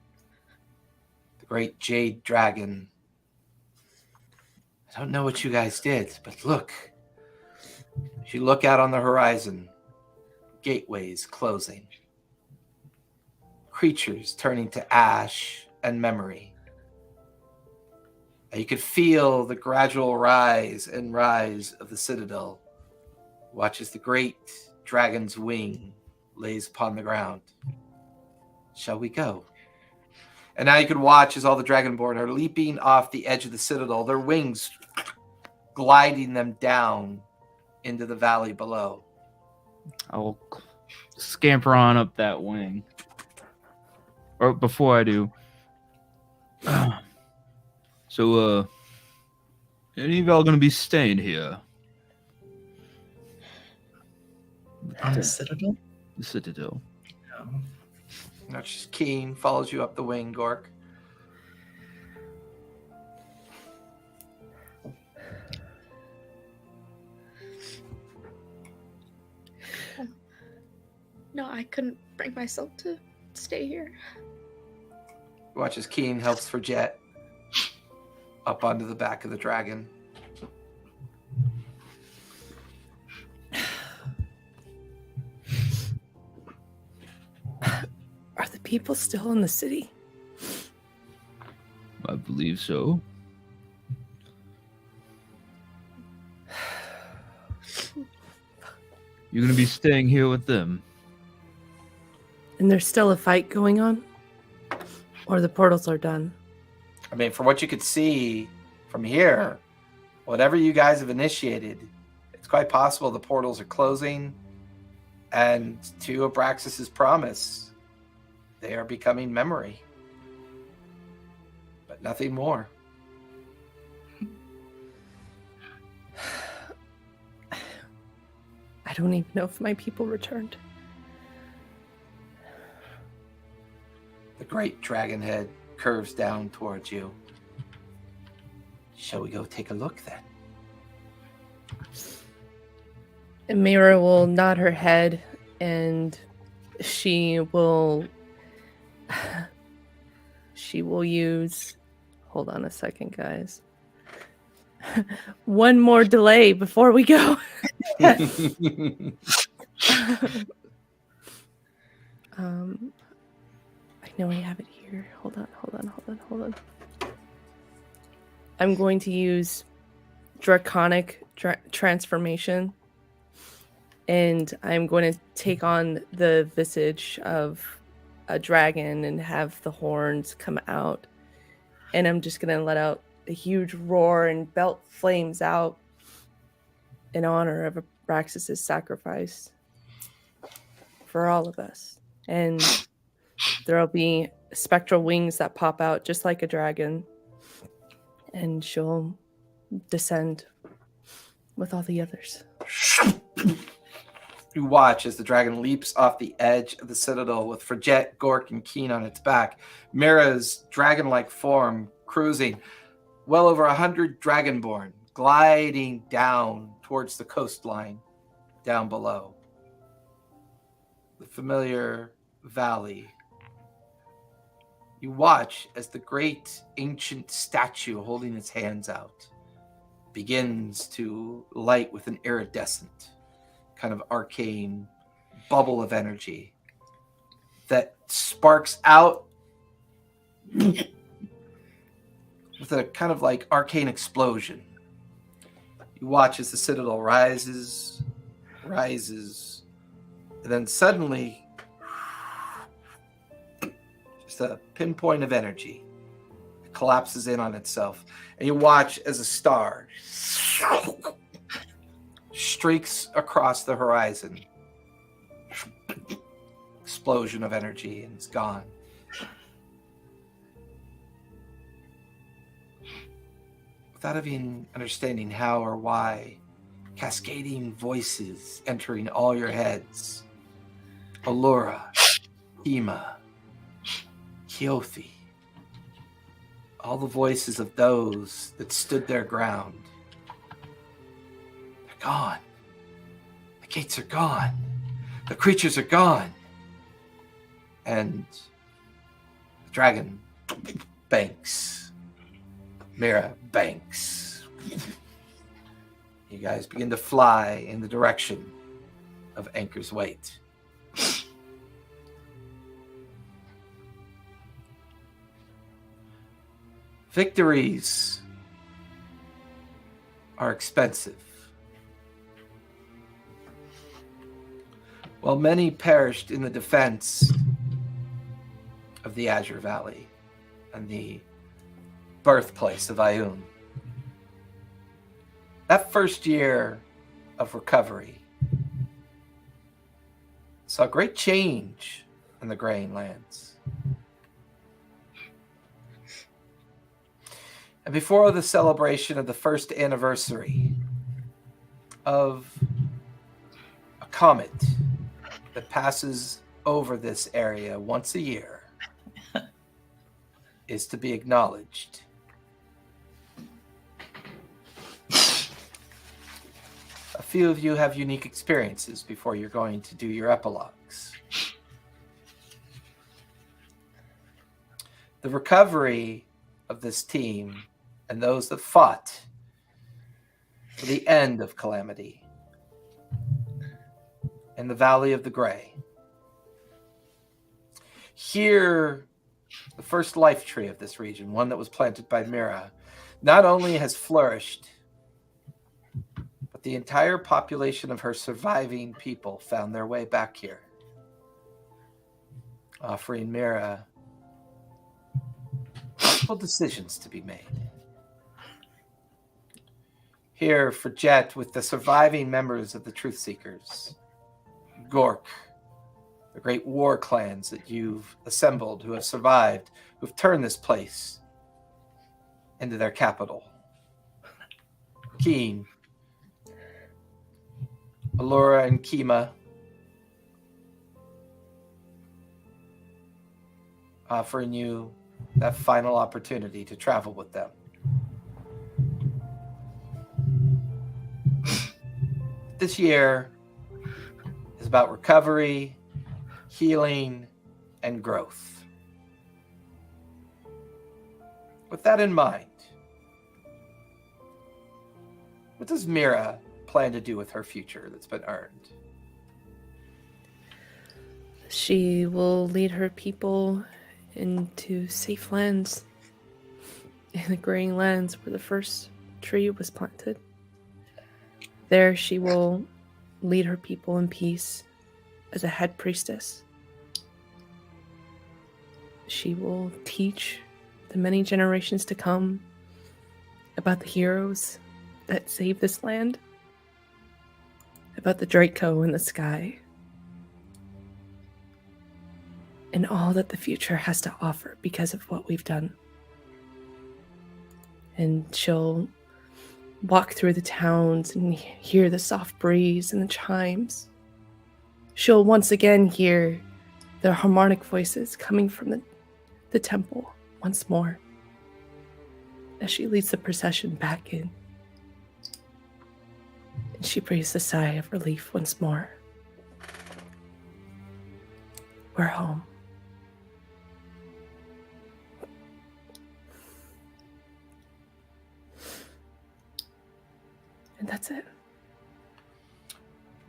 [SPEAKER 1] The great jade dragon. I don't know what you guys did, but look. As you look out on the horizon, gateways closing. Creatures turning to ash and memory. You could feel the gradual rise and rise of the citadel. Watch as the great dragon's wing lays upon the ground. Shall we go? And now you can watch as all the Dragonborn are leaping off the edge of the citadel, their wings gliding them down into the valley below.
[SPEAKER 5] I will scamper on up that wing. Or before I do. So, any of y'all gonna be staying here?
[SPEAKER 3] On the Citadel?
[SPEAKER 5] The Citadel.
[SPEAKER 3] No.
[SPEAKER 1] Now she's keen, follows you up the wing, Gork.
[SPEAKER 6] No, I couldn't bring myself to stay here.
[SPEAKER 1] Watch as Keen helps for Jet up onto the back of the dragon.
[SPEAKER 2] Are the people still in the city?
[SPEAKER 5] I believe so. You're gonna be staying here with them.
[SPEAKER 2] And there's still a fight going on? Or the portals are done?
[SPEAKER 1] I mean, from what you could see from here, whatever you guys have initiated, it's quite possible the portals are closing. And to Abraxas's promise, they are becoming memory. But nothing more.
[SPEAKER 2] I don't even know if my people returned.
[SPEAKER 1] The great dragon head curves down towards you. Shall we go take a look then?
[SPEAKER 2] And Mira will nod her head and she will use, hold on a second, guys. One more delay before we go. I know I have it here. Hold on. I'm going to use Draconic Transformation. And I'm going to take on the visage of a dragon and have the horns come out. And I'm just going to let out a huge roar and belt flames out in honor of Abraxas's sacrifice for all of us. And there'll be spectral wings that pop out just like a dragon. And she'll descend with all the others.
[SPEAKER 1] You watch as the dragon leaps off the edge of the citadel with Fridget, Gork, and Keen on its back. Mira's dragon-like form cruising. Well over 100 Dragonborn gliding down towards the coastline down below. The familiar valley. You watch as the great ancient statue holding its hands out begins to light with an iridescent kind of arcane bubble of energy that sparks out with a kind of like arcane explosion. You watch as the citadel rises, and then suddenly just a pinpoint of energy collapses in on itself. And you watch as a star streaks across the horizon. Explosion of energy, and it's gone. Without even understanding how or why, cascading voices entering all your heads. Allura, Hema, Keothi. All the voices of those that stood their ground. They're gone. The gates are gone. The creatures are gone. And the dragon banks. Mira banks. You guys begin to fly in the direction of Anchor's Weight. Victories are expensive. While many perished in the defense of the Azure Valley, and the birthplace of Ioun. That first year of recovery saw great change in the Graying Lands. And before the celebration of the first anniversary of a comet that passes over this area once a year is to be acknowledged. A few of you have unique experiences before you're going to do your epilogues. The recovery of this team and those that fought for the end of Calamity in the Valley of the Gray. Here, the first life tree of this region, one that was planted by Mira, not only has flourished, but the entire population of her surviving people found their way back here, offering Mira multiple decisions to be made. Here for Jet with the surviving members of the Truth Seekers, Gork, the great war clans that you've assembled, who have survived, who've turned this place into their capital. Keen, Allura and Kima, offering you that final opportunity to travel with them. This year is about recovery, healing, and growth. With that in mind, what does Mira plan to do with her future that's been earned?
[SPEAKER 2] She will lead her people into safe lands, in the Graying Lands where the first tree was planted. There she will lead her people in peace as a head priestess. She will teach the many generations to come about the heroes that saved this land, about the Draco in the sky, and all that the future has to offer because of what we've done. And she'll walk through the towns and hear the soft breeze and the chimes. She'll once again hear the harmonic voices coming from the temple once more as she leads the procession back in. And she breathes a sigh of relief once more. We're home. And that's it.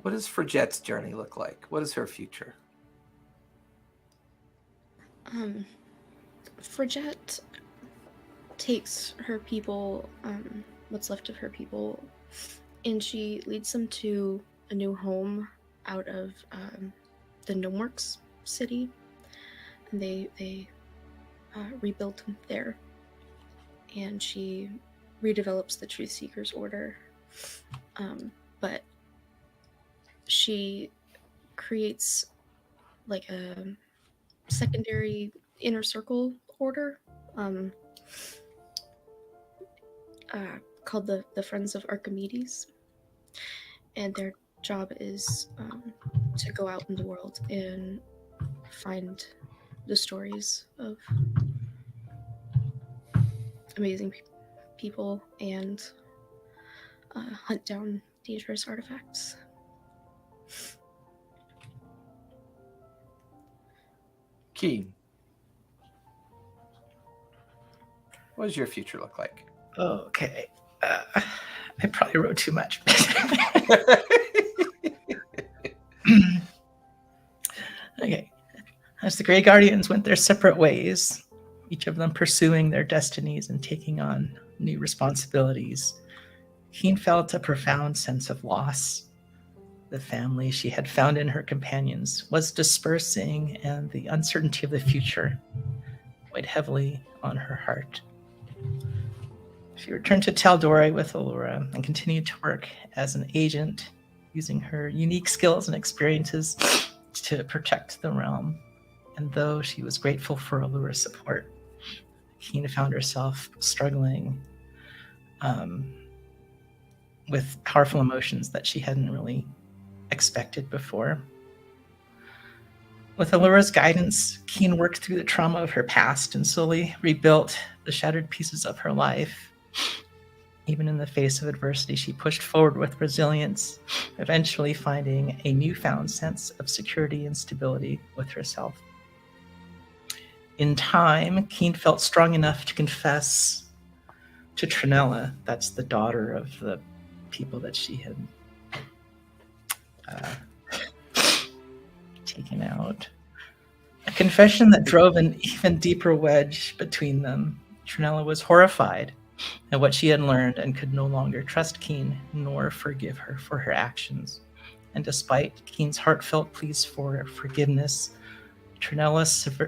[SPEAKER 1] What does Fridgette's journey look like? What is her future?
[SPEAKER 6] Fridgette takes her people, what's left of her people, and she leads them to a new home out of the Gnomeworks city. And they rebuilt them there. And she redevelops the Truth Seekers Order. But she creates like a secondary inner circle order called the Friends of Archimedes, and their job is to go out in the world and find the stories of amazing people and hunt down dangerous artifacts.
[SPEAKER 1] Keen, what does your future look like?
[SPEAKER 3] Okay. I probably wrote too much. Okay. As the Grey Guardians went their separate ways, each of them pursuing their destinies and taking on new responsibilities, Keen felt a profound sense of loss. The family she had found in her companions was dispersing, and the uncertainty of the future weighed heavily on her heart. She returned to Tal'Dorei with Allura and continued to work as an agent, using her unique skills and experiences to protect the realm. And though she was grateful for Allura's support, Keen found herself struggling with powerful emotions that she hadn't really expected before. With Allura's guidance, Keen worked through the trauma of her past and slowly rebuilt the shattered pieces of her life. Even in the face of adversity, she pushed forward with resilience, eventually finding a newfound sense of security and stability with herself. In time, Keen felt strong enough to confess to Trinella, that's the daughter of the people that she had taken out. A confession that drove an even deeper wedge between them. Trinella was horrified at what she had learned and could no longer trust Keen nor forgive her for her actions. And despite Keen's heartfelt pleas for forgiveness, Trinella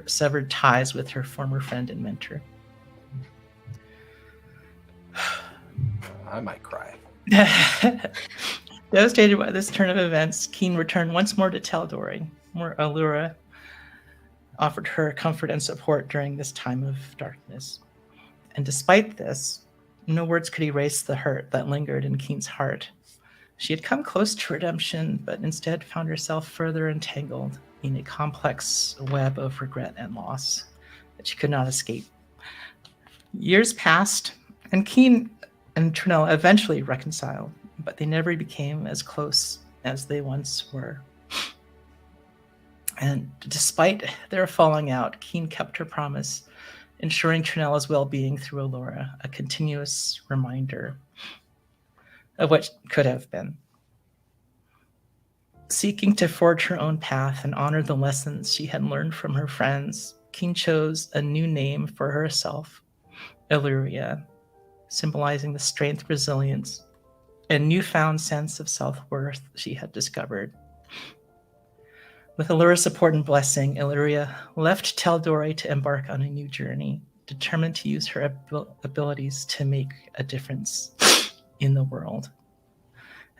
[SPEAKER 3] severed ties with her former friend and mentor.
[SPEAKER 1] I might cry.
[SPEAKER 3] Devastated by this turn of events, Keen returned once more to Tal'Dorei, where Allura offered her comfort and support during this time of darkness. And despite this, no words could erase the hurt that lingered in Keen's heart. She had come close to redemption, but instead found herself further entangled in a complex web of regret and loss that she could not escape. Years passed, and Keen and Trinella eventually reconciled, but they never became as close as they once were. And despite their falling out, Keen kept her promise, ensuring Trinella's well-being through Allura, a continuous reminder of what could have been. Seeking to forge her own path and honor the lessons she had learned from her friends, Keen chose a new name for herself, Illyria, symbolizing the strength, resilience, and newfound sense of self-worth she had discovered. With Allura's support and blessing, Illyria left Tal'Dorei to embark on a new journey, determined to use her abilities to make a difference in the world.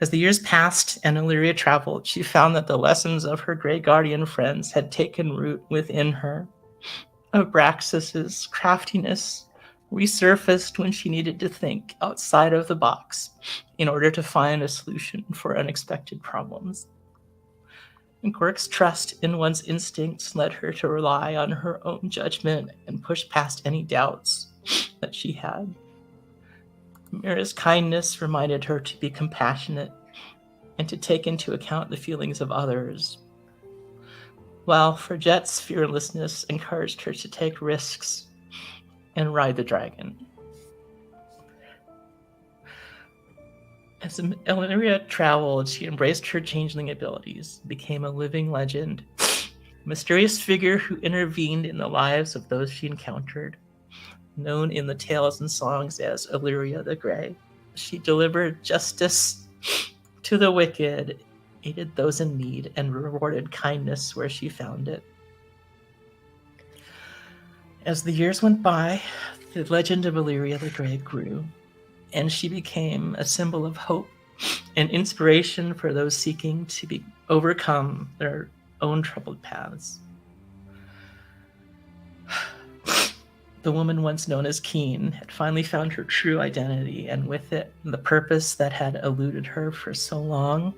[SPEAKER 3] As the years passed and Illyria traveled, she found that the lessons of her Grey Guardian friends had taken root within her. Abraxas's craftiness resurfaced when she needed to think outside of the box in order to find a solution for unexpected problems. And Quirk's trust in one's instincts led her to rely on her own judgment and push past any doubts that she had. Mira's kindness reminded her to be compassionate and to take into account the feelings of others, while Fredgette's fearlessness encouraged her to take risks and ride the dragon. As Illyria traveled, she embraced her changeling abilities, became a living legend, a mysterious figure who intervened in the lives of those she encountered. Known in the tales and songs as Illyria the Grey, she delivered justice to the wicked, aided those in need, and rewarded kindness where she found it. As the years went by, the legend of Illyria the Grey grew, and she became a symbol of hope and inspiration for those seeking to overcome their own troubled paths. The woman once known as Keen had finally found her true identity, and with it, the purpose that had eluded her for so long.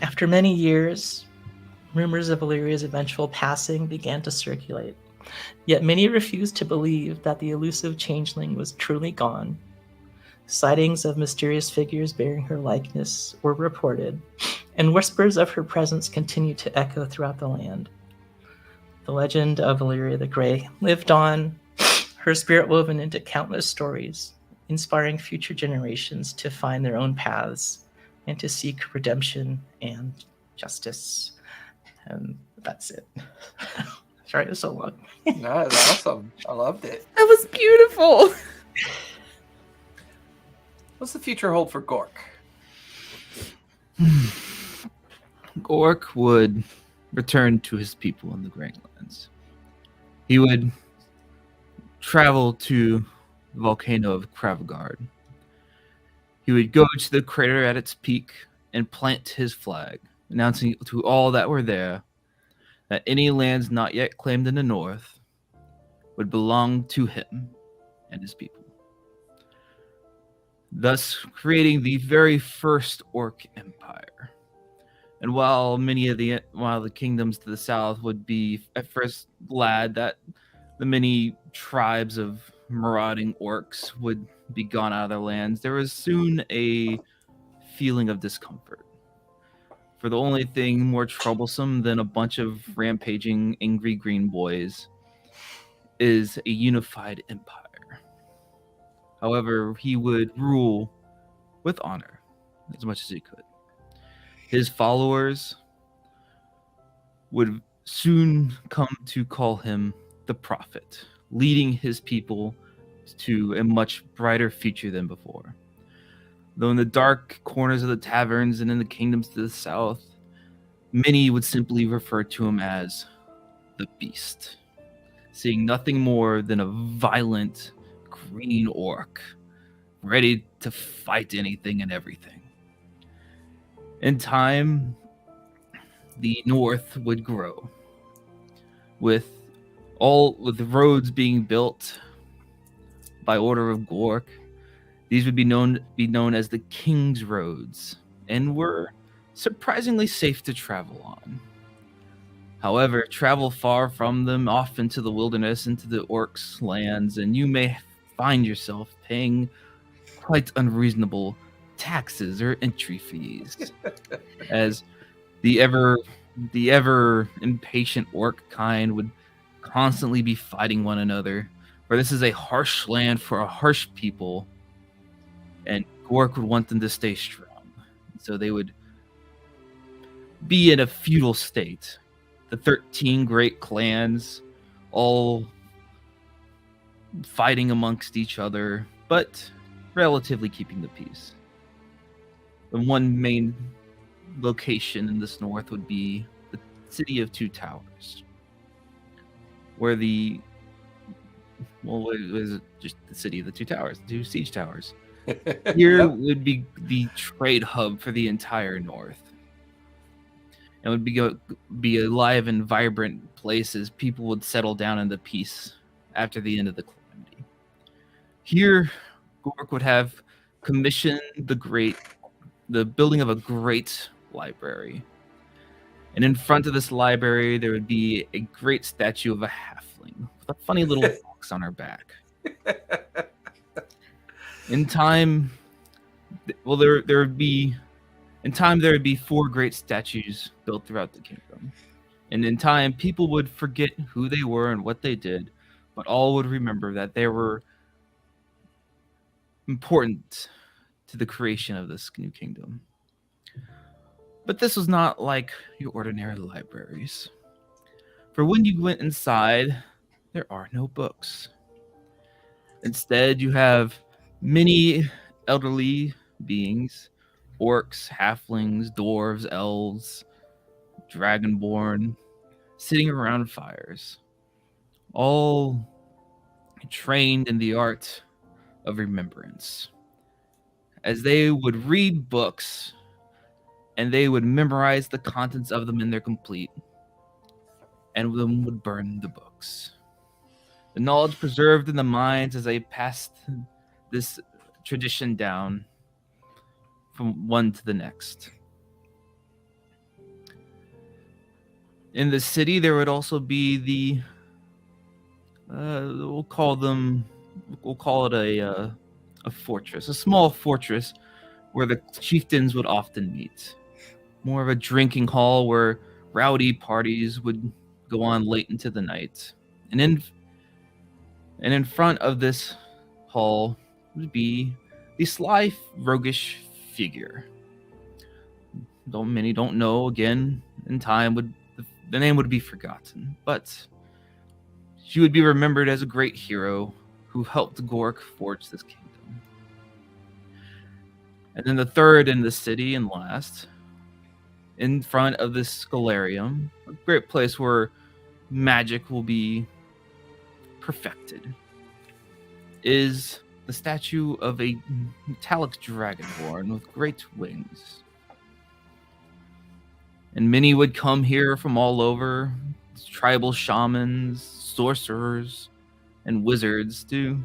[SPEAKER 3] After many years, rumors of Illyria's eventual passing began to circulate, yet many refused to believe that the elusive changeling was truly gone. Sightings of mysterious figures bearing her likeness were reported, and whispers of her presence continued to echo throughout the land. The legend of Illyria the Grey lived on, her spirit woven into countless stories, inspiring future generations to find their own paths and to seek redemption and justice. And that's it. Sorry, it was so long.
[SPEAKER 1] No, that's awesome. I loved it.
[SPEAKER 2] That was beautiful.
[SPEAKER 1] What's the future hold for Gork?
[SPEAKER 5] Gork would return to his people in the Greylands. He would travel to the volcano of Kravagard. He would go to the crater at its peak and plant his flag, announcing to all that were there that any lands not yet claimed in the north would belong to him and his people, thus creating the very first Orc Empire. And while the kingdoms to the south would be at first glad that the many tribes of marauding orcs would be gone out of their lands, there was soon a feeling of discomfort. For the only thing more troublesome than a bunch of rampaging angry green boys is a unified empire. However, he would rule with honor as much as he could. His followers would soon come to call him the prophet, leading his people to a much brighter future than before. Though in the dark corners of the taverns and in the kingdoms to the south, many would simply refer to him as the Beast, seeing nothing more than a violent green orc, ready to fight anything and everything. In time, the north would grow, with the roads being built by order of Gork. These would be known as the King's Roads, and were surprisingly safe to travel on. However, travel far from them, off into the wilderness, into the orcs' lands, and you may find yourself paying quite unreasonable taxes or entry fees, as the ever impatient orc kind would constantly be fighting one another. For this is a harsh land for a harsh people, and Gork would want them to stay strong. So they would be in a feudal state. The 13 great clans all fighting amongst each other, but relatively keeping the peace. The one main location in this north would be the city of Two Towers, where it was just the city of the Two Towers, the two siege towers. Here would be the trade hub for the entire north. It would be a live and vibrant place as people would settle down into peace after the end of the calamity. Here, Gork would have commissioned the building of a great library. And in front of this library, there would be a great statue of a halfling with a funny little fox on her back. In time, there would be 4 great statues built throughout the kingdom. And in time, people would forget who they were and what they did, but all would remember that they were important to the creation of this new kingdom. But this was not like your ordinary libraries. For when you went inside, there are no books. Instead, you have many elderly beings, orcs, halflings, dwarves, elves, dragonborn, sitting around fires, all trained in the art of remembrance. As they would read books, and they would memorize the contents of them in their complete, and then would burn the books. The knowledge preserved in the minds as they passed this tradition down from one to the next. In the city, there would also be we'll call it a fortress, a small fortress where the chieftains would often meet. More of a drinking hall where rowdy parties would go on late into the night. And in front of this hall would be the sly, roguish figure. Though many don't know, again, in time the name would be forgotten, but she would be remembered as a great hero who helped Gork forge this kingdom. And then the third in the city and last in front of this scholarium, a great place where magic will be perfected, is the statue of a metallic dragonborn with great wings. And many would come here from all over, tribal shamans, sorcerers, and wizards to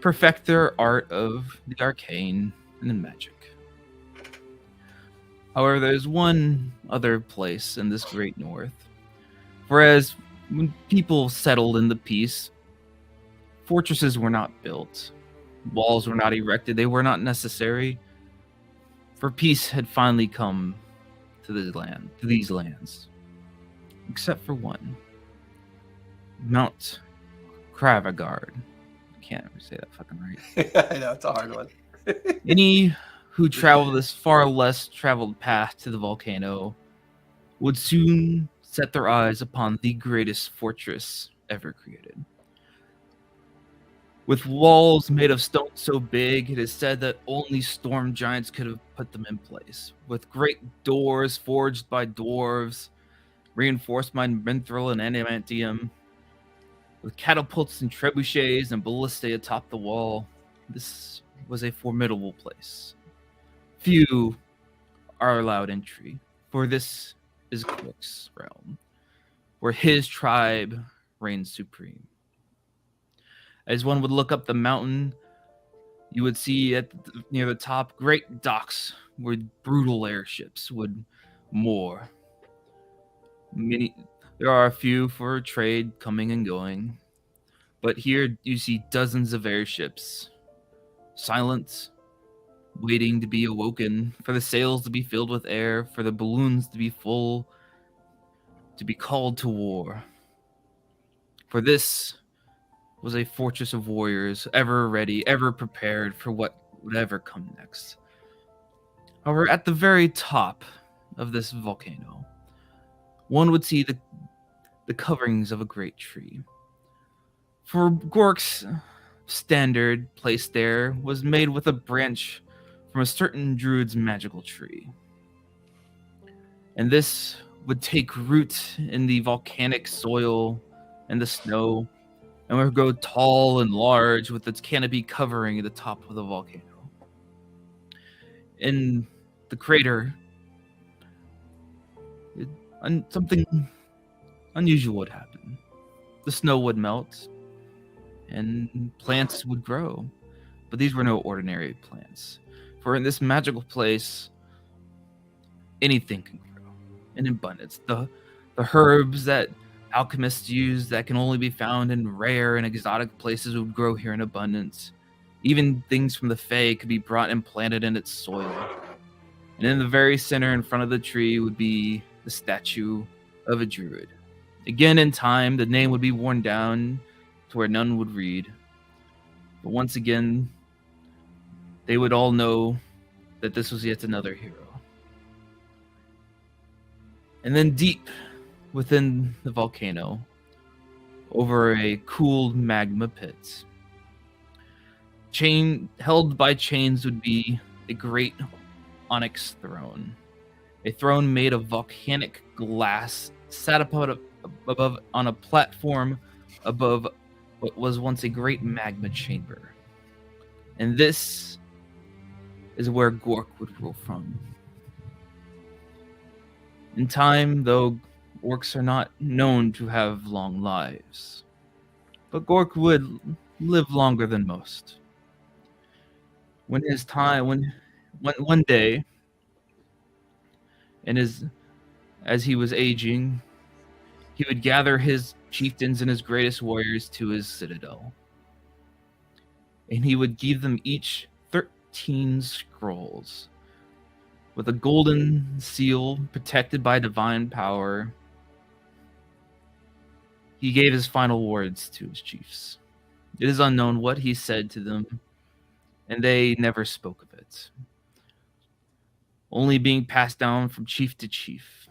[SPEAKER 5] perfect their art of the arcane and the magic. However, there's one other place in this great north. Whereas when people settled in the peace, fortresses were not built, walls were not erected, they were not necessary, for peace had finally come to these lands. Except for one. Mount Kravagard. I can't ever say that fucking right.
[SPEAKER 1] I know, it's a hard one.
[SPEAKER 5] Any who travel this far less traveled path to the volcano would soon set their eyes upon the greatest fortress ever created. With walls made of stone so big, it is said that only storm giants could have put them in place. With great doors forged by dwarves, reinforced by mithril and adamantium, with catapults and trebuchets and ballistae atop the wall, this was a formidable place. Few are allowed entry, for this is Gork's realm, where his tribe reigns supreme. As one would look up the mountain, you would see near the top great docks where brutal airships would moor. There are a few for trade coming and going, but here you see dozens of airships, silent, waiting to be awoken, for the sails to be filled with air, for the balloons to be full, to be called to war. For this was a fortress of warriors, ever ready, ever prepared for what would ever come next. However, at the very top of this volcano, one would see the coverings of a great tree. For Gork's standard placed there was made with a branch from a certain druid's magical tree. And this would take root in the volcanic soil and the snow, and would grow tall and large with its canopy covering the top of the volcano. In the crater, something unusual would happen. The snow would melt, and plants would grow. But these were no ordinary plants. For in this magical place, anything can grow in abundance. The herbs that alchemists use that can only be found in rare and exotic places would grow here in abundance. Even things from the Fae could be brought and planted in its soil. And in the very center in front of the tree would be the statue of a druid. Again, in time, the name would be worn down to where none would read. But once again, they would all know that this was yet another hero. And then deep within the volcano, over a cooled magma pit, held by chains would be a great onyx throne. A throne made of volcanic glass sat above on a platform above what was once a great magma chamber. And this is where Gork would rule from. In time, though, orcs are not known to have long lives, but Gork would live longer than most. One day, and as he was aging, he would gather his chieftains and his greatest warriors to his citadel, and he would give them each 13 scrolls with a golden seal protected by divine power. He gave his final words to his chiefs. It is unknown what he said to them, and they never spoke of it, only being passed down from chief to chief.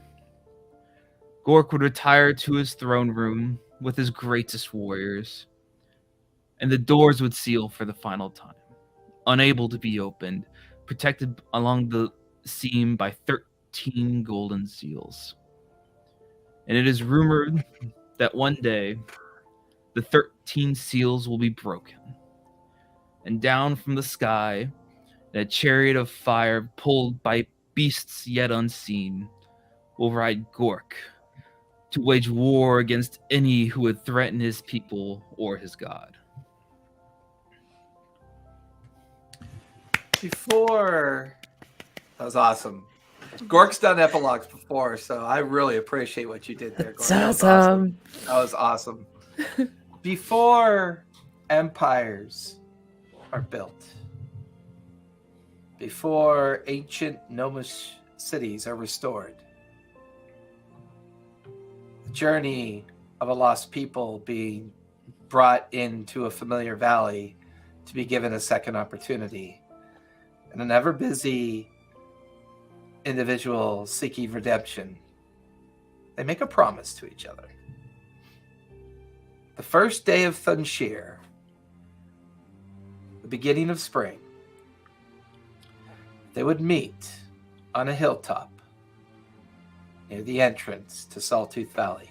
[SPEAKER 5] Gork would retire to his throne room with his greatest warriors, and the doors would seal for the final time, unable to be opened, protected along the seam by 13 golden seals. And it is rumored that one day the 13 seals will be broken. And down from the sky, in a chariot of fire pulled by beasts yet unseen, will ride Gork to wage war against any who would threaten his people or his god.
[SPEAKER 1] Before, that was awesome. Gork's done epilogues before, so I really appreciate what you did there, Gork.
[SPEAKER 2] It's
[SPEAKER 1] That was
[SPEAKER 2] awesome.
[SPEAKER 1] That was awesome. Before empires are built, before ancient gnomish cities are restored, the journey of a lost people being brought into a familiar valley to be given a second opportunity, and an ever busy individual seeking redemption, they make a promise to each other. The first day of Thunshir, the beginning of spring, they would meet on a hilltop near the entrance to Sawtooth Valley.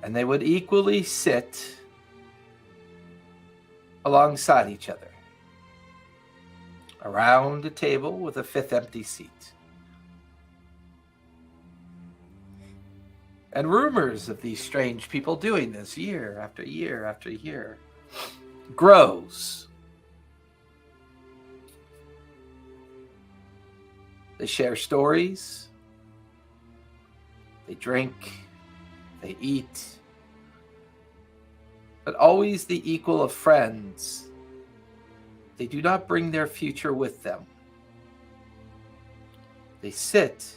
[SPEAKER 1] And they would equally sit alongside each other around a table with a fifth empty seat. And rumors of these strange people doing this year after year after year grows. They share stories, they drink, they eat, but always the equal of friends. They do not bring their future with them. They sit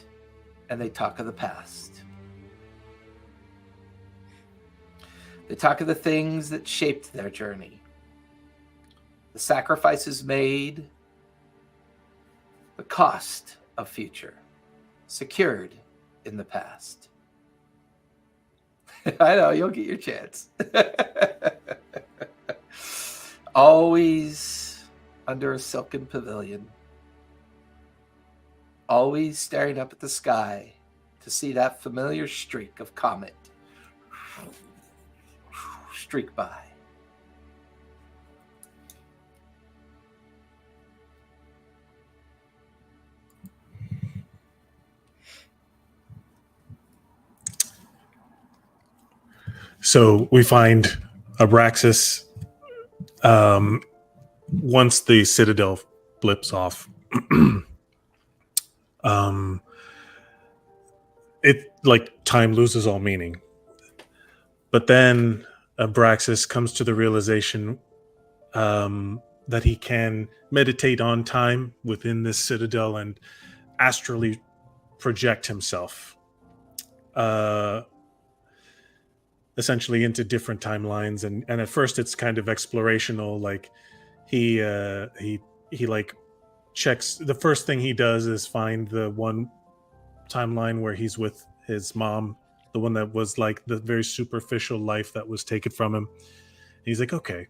[SPEAKER 1] and they talk of the past. They talk of the things that shaped their journey, the sacrifices made, the cost of future secured in the past. I know, you'll get your chance. Always under a silken pavilion, always staring up at the sky to see that familiar streak of comet streak by.
[SPEAKER 4] So we find Abraxas once the Citadel blips off. It like time loses all meaning. But then Abraxas comes to the realization that he can meditate on time within this Citadel and astrally project himself essentially into different timelines, and at first it's kind of explorational. Like he like checks, the first thing he does is find the one timeline where he's with his mom, the one that was like the very superficial life that was taken from him. And he's like, okay,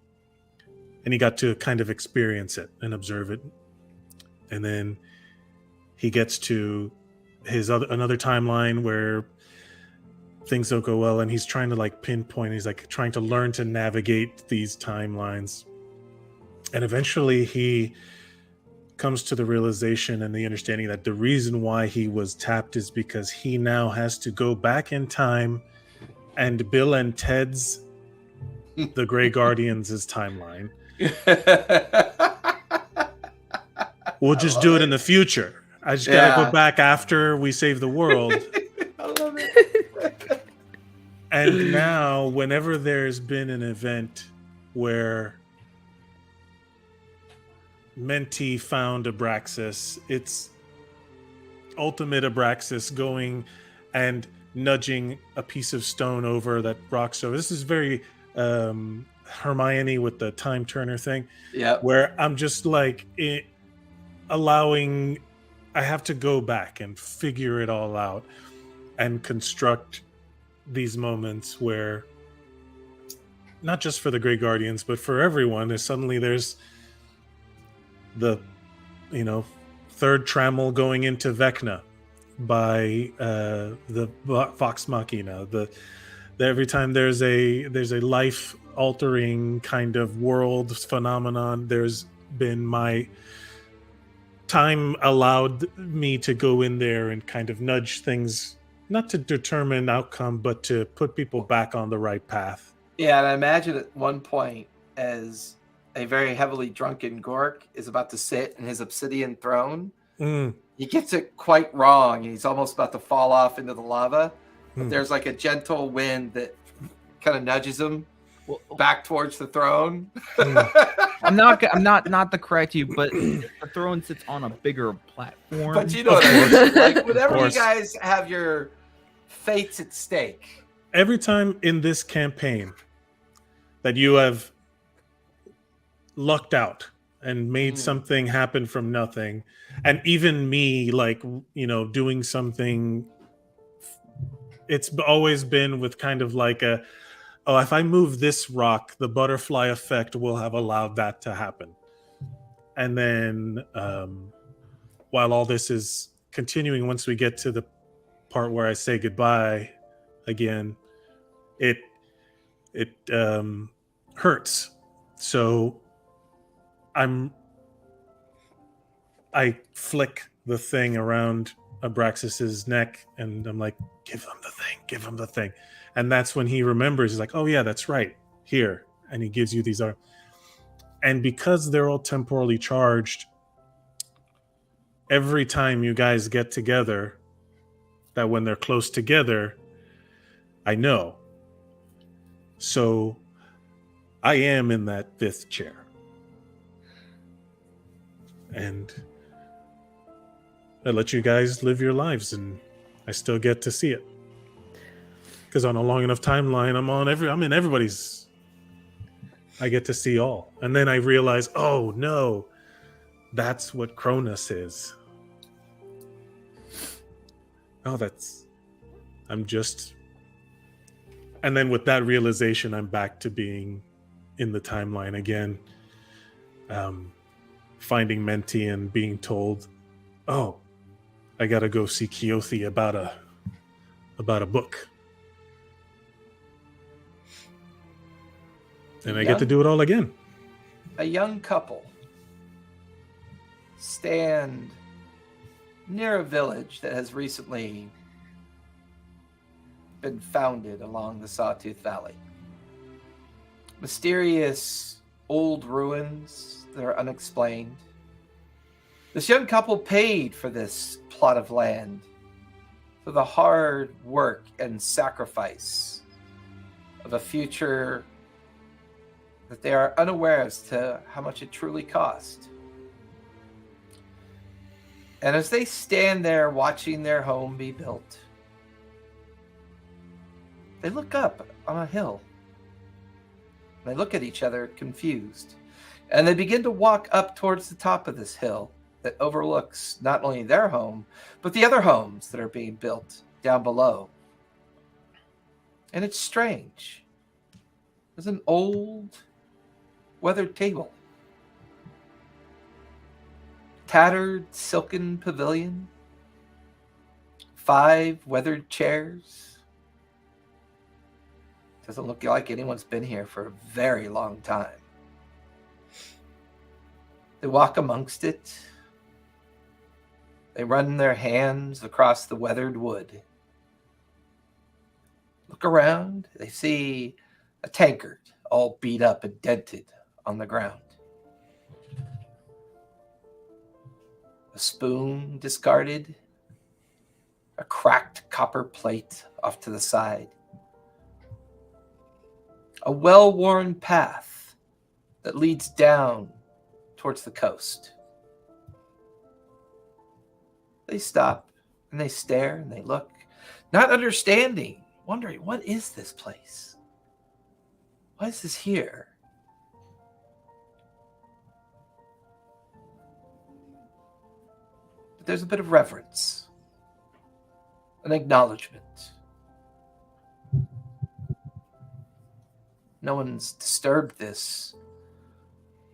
[SPEAKER 4] and he got to kind of experience it and observe it. And then he gets to his another timeline where things don't go well, and he's trying to like pinpoint, he's like trying to learn to navigate these timelines. And eventually he comes to the realization and the understanding that the reason why he was tapped is because he now has to go back in time and Bill and Ted's the Grey Guardians' timeline. We'll just do it in the future. I just gotta go back after we save the world.
[SPEAKER 1] I love it.
[SPEAKER 4] And now, whenever there's been an event where Menti found Abraxas, it's ultimate Abraxas going and nudging a piece of stone over that rock. So this is very Hermione with the time turner thing.
[SPEAKER 1] Yeah.
[SPEAKER 4] Where I'm just like allowing, I have to go back and figure it all out and construct these moments where, not just for the Grey Guardians, but for everyone, there's the, third trammel going into Vecna by the Vox Machina. Every time there's a life altering kind of world phenomenon, there's been my time allowed me to go in there and kind of nudge things, not to determine outcome, but to put people back on the right path.
[SPEAKER 1] Yeah, and I imagine at one point, as a very heavily drunken Gork is about to sit in his obsidian throne, he gets it quite wrong, and he's almost about to fall off into the lava. But there's like a gentle wind that kind of nudges him back towards the throne.
[SPEAKER 5] I'm not to correct you, but the throne sits on a bigger platform.
[SPEAKER 1] But you know what I mean. Like, whenever you guys have your fates at stake.
[SPEAKER 4] Every time in this campaign that you have lucked out and made something happen from nothing, and even me, like, you know, doing something, it's always been with kind of like if I move this rock, the butterfly effect will have allowed that to happen. And then while all this is continuing, once we get to the part where I say goodbye again, it hurts. So I flick the thing around Abraxas's neck, and I'm like, give him the thing. And that's when he remembers. He's like, oh yeah, that's right, here. And he gives you these arms. And because they're all temporally charged, every time you guys get together, that when they're close together, I know. So I am in that fifth chair. And I let you guys live your lives, and I still get to see it. Because on a long enough timeline, I'm in everybody's. I get to see all. And then I realize, oh no, that's what Cronus is. Oh, I'm just. And then with that realization, I'm back to being in the timeline again. Finding Menti and being told, oh, I gotta go see Keothi about a book. And I get to do it all again.
[SPEAKER 1] A young couple stand near a village that has recently been founded along the Sawtooth Valley. Mysterious old ruins that are unexplained. This young couple paid for this plot of land for the hard work and sacrifice of a future that they are unaware as to how much it truly cost. And as they stand there watching their home be built, they look up on a hill. They look at each other confused. And they begin to walk up towards the top of this hill that overlooks not only their home, but the other homes that are being built down below. And it's strange. There's an old weathered table. Tattered silken pavilion. 5 weathered chairs. Doesn't look like anyone's been here for a very long time. They walk amongst it. They run their hands across the weathered wood. Look around. They see a tankard all beat up and dented on the ground. A spoon discarded. A cracked copper plate off to the side. A well-worn path that leads down towards the coast. They stop and they stare and they look, not understanding, wondering, what is this place? Why is this here? But there's a bit of reverence, an acknowledgement. No one's disturbed this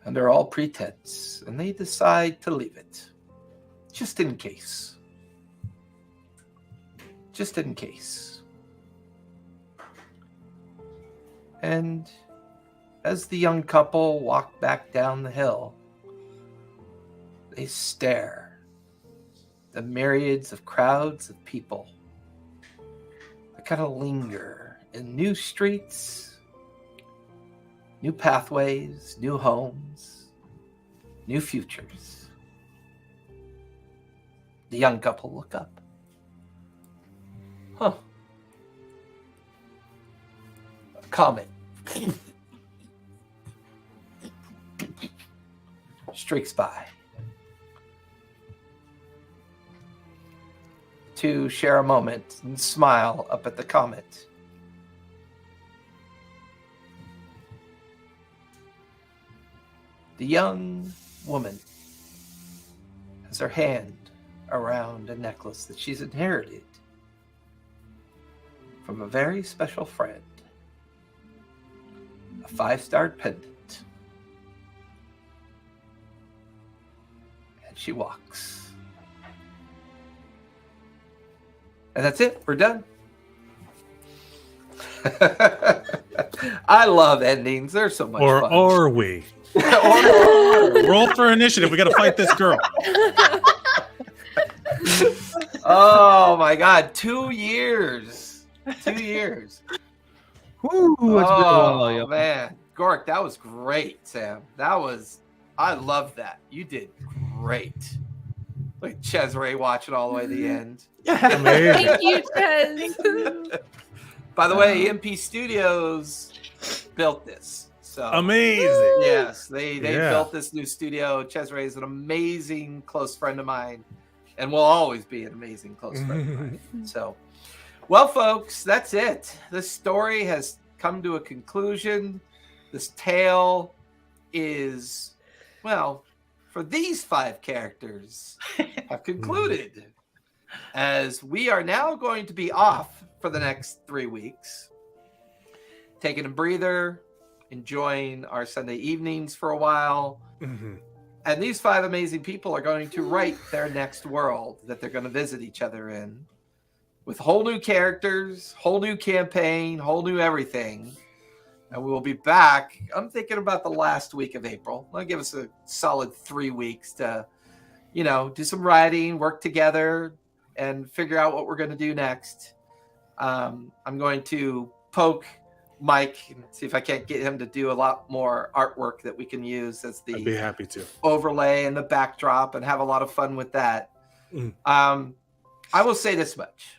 [SPEAKER 1] under all pretense, and they decide to leave it. just in case. Just in case. And as the young couple walk back down the hill, they stare at the myriads of crowds of people that kind of linger in new streets, new pathways, new homes, new futures. The young couple look up. Huh. A comet streaks by. To share a moment and smile up at the comet. The young woman has her hand around a necklace that she's inherited from a very special friend. A 5-star pendant. And she walks. And that's it. We're done. I love endings. They're so much
[SPEAKER 4] Or
[SPEAKER 1] fun.
[SPEAKER 4] are we? Roll for initiative. We got to fight this girl.
[SPEAKER 1] Oh my God. 2 years. 2 years.
[SPEAKER 5] Woo, it's been a while,
[SPEAKER 1] Oh
[SPEAKER 5] yo.
[SPEAKER 1] man. Gork, that was great, Sam. I love that. You did great. Look at Cesare watching all the way to the end.
[SPEAKER 4] Amazing.
[SPEAKER 2] Thank you, Ches.
[SPEAKER 1] By the way, EMP Studios built this. So
[SPEAKER 4] Amazing.
[SPEAKER 1] yes, they
[SPEAKER 4] Yeah.
[SPEAKER 1] built this new studio. Cesare is an amazing close friend of mine, and will always be an amazing close friend of mine. So, well, folks, that's it. This story has come to a conclusion. This tale is, well, for these 5 characters, have concluded. As we are now going to be off for the next 3 weeks, taking a breather, enjoying our Sunday evenings for a while.
[SPEAKER 4] Mhm.
[SPEAKER 1] And these 5 amazing people are going to write their next world that they're going to visit each other in, with whole new characters, whole new campaign, whole new everything. And we will be back. I'm thinking about the last week of April. That'll give us a solid 3 weeks to, do some writing, work together, and figure out what we're going to do next. I'm going to poke Mike and see if I can't get him to do a lot more artwork that we can use as
[SPEAKER 4] I'd be
[SPEAKER 1] the
[SPEAKER 4] happy to.
[SPEAKER 1] overlay and the backdrop, and have a lot of fun with that.
[SPEAKER 4] Mm.
[SPEAKER 1] I will say this much.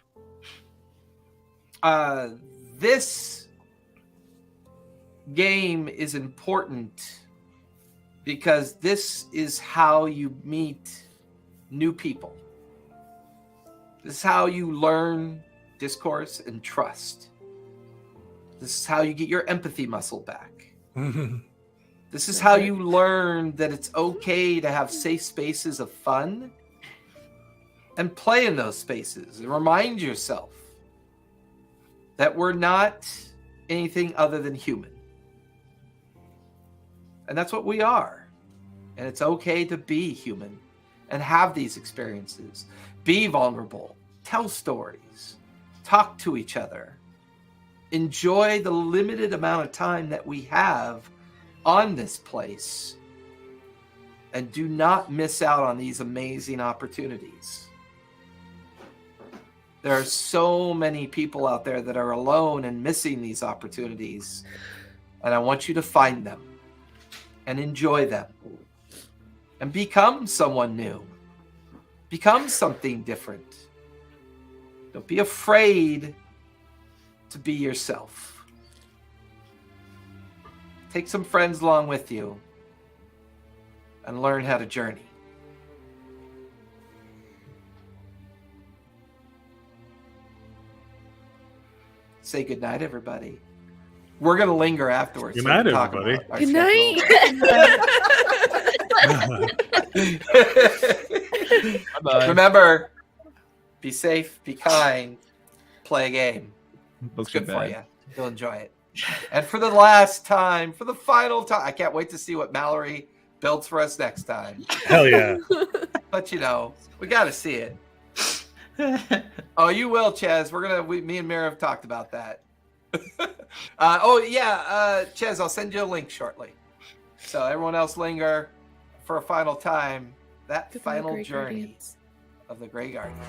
[SPEAKER 1] This game is important because this is how you meet new people. This is how you learn discourse and trust. This is how you get your empathy muscle back. This is how you learn that it's okay to have safe spaces of fun and play in those spaces and remind yourself that we're not anything other than human. And that's what we are. And it's okay to be human and have these experiences. Be vulnerable, tell stories, talk to each other. Enjoy the limited amount of time that we have on this place. And do not miss out on these amazing opportunities. There are so many people out there that are alone and missing these opportunities. And I want you to find them and enjoy them and become someone new. Become something different. Don't be afraid to be yourself. Take some friends along with you and learn how to journey. Say goodnight, everybody. We're going to linger afterwards.
[SPEAKER 4] Good
[SPEAKER 1] so we
[SPEAKER 4] night,
[SPEAKER 1] can talk
[SPEAKER 4] everybody.
[SPEAKER 1] about our
[SPEAKER 2] Good
[SPEAKER 1] schedule.
[SPEAKER 2] night.
[SPEAKER 5] Bye-bye.
[SPEAKER 1] Remember, be safe, be kind, play a game.
[SPEAKER 5] Books
[SPEAKER 1] It's
[SPEAKER 5] are
[SPEAKER 1] good for
[SPEAKER 5] bad.
[SPEAKER 1] you. You'll enjoy it. And for the last time, for the final time, I can't wait to see what Mallory builds for us next time.
[SPEAKER 4] Hell yeah.
[SPEAKER 1] But we got to see it. Oh, you will, Ches. Me and Mira have talked about that. Ches, I'll send you a link shortly. So everyone else linger for a final time. That
[SPEAKER 2] Goodbye,
[SPEAKER 1] final
[SPEAKER 2] Grey
[SPEAKER 1] journey
[SPEAKER 2] Guardians.
[SPEAKER 1] of the Grey Guardians.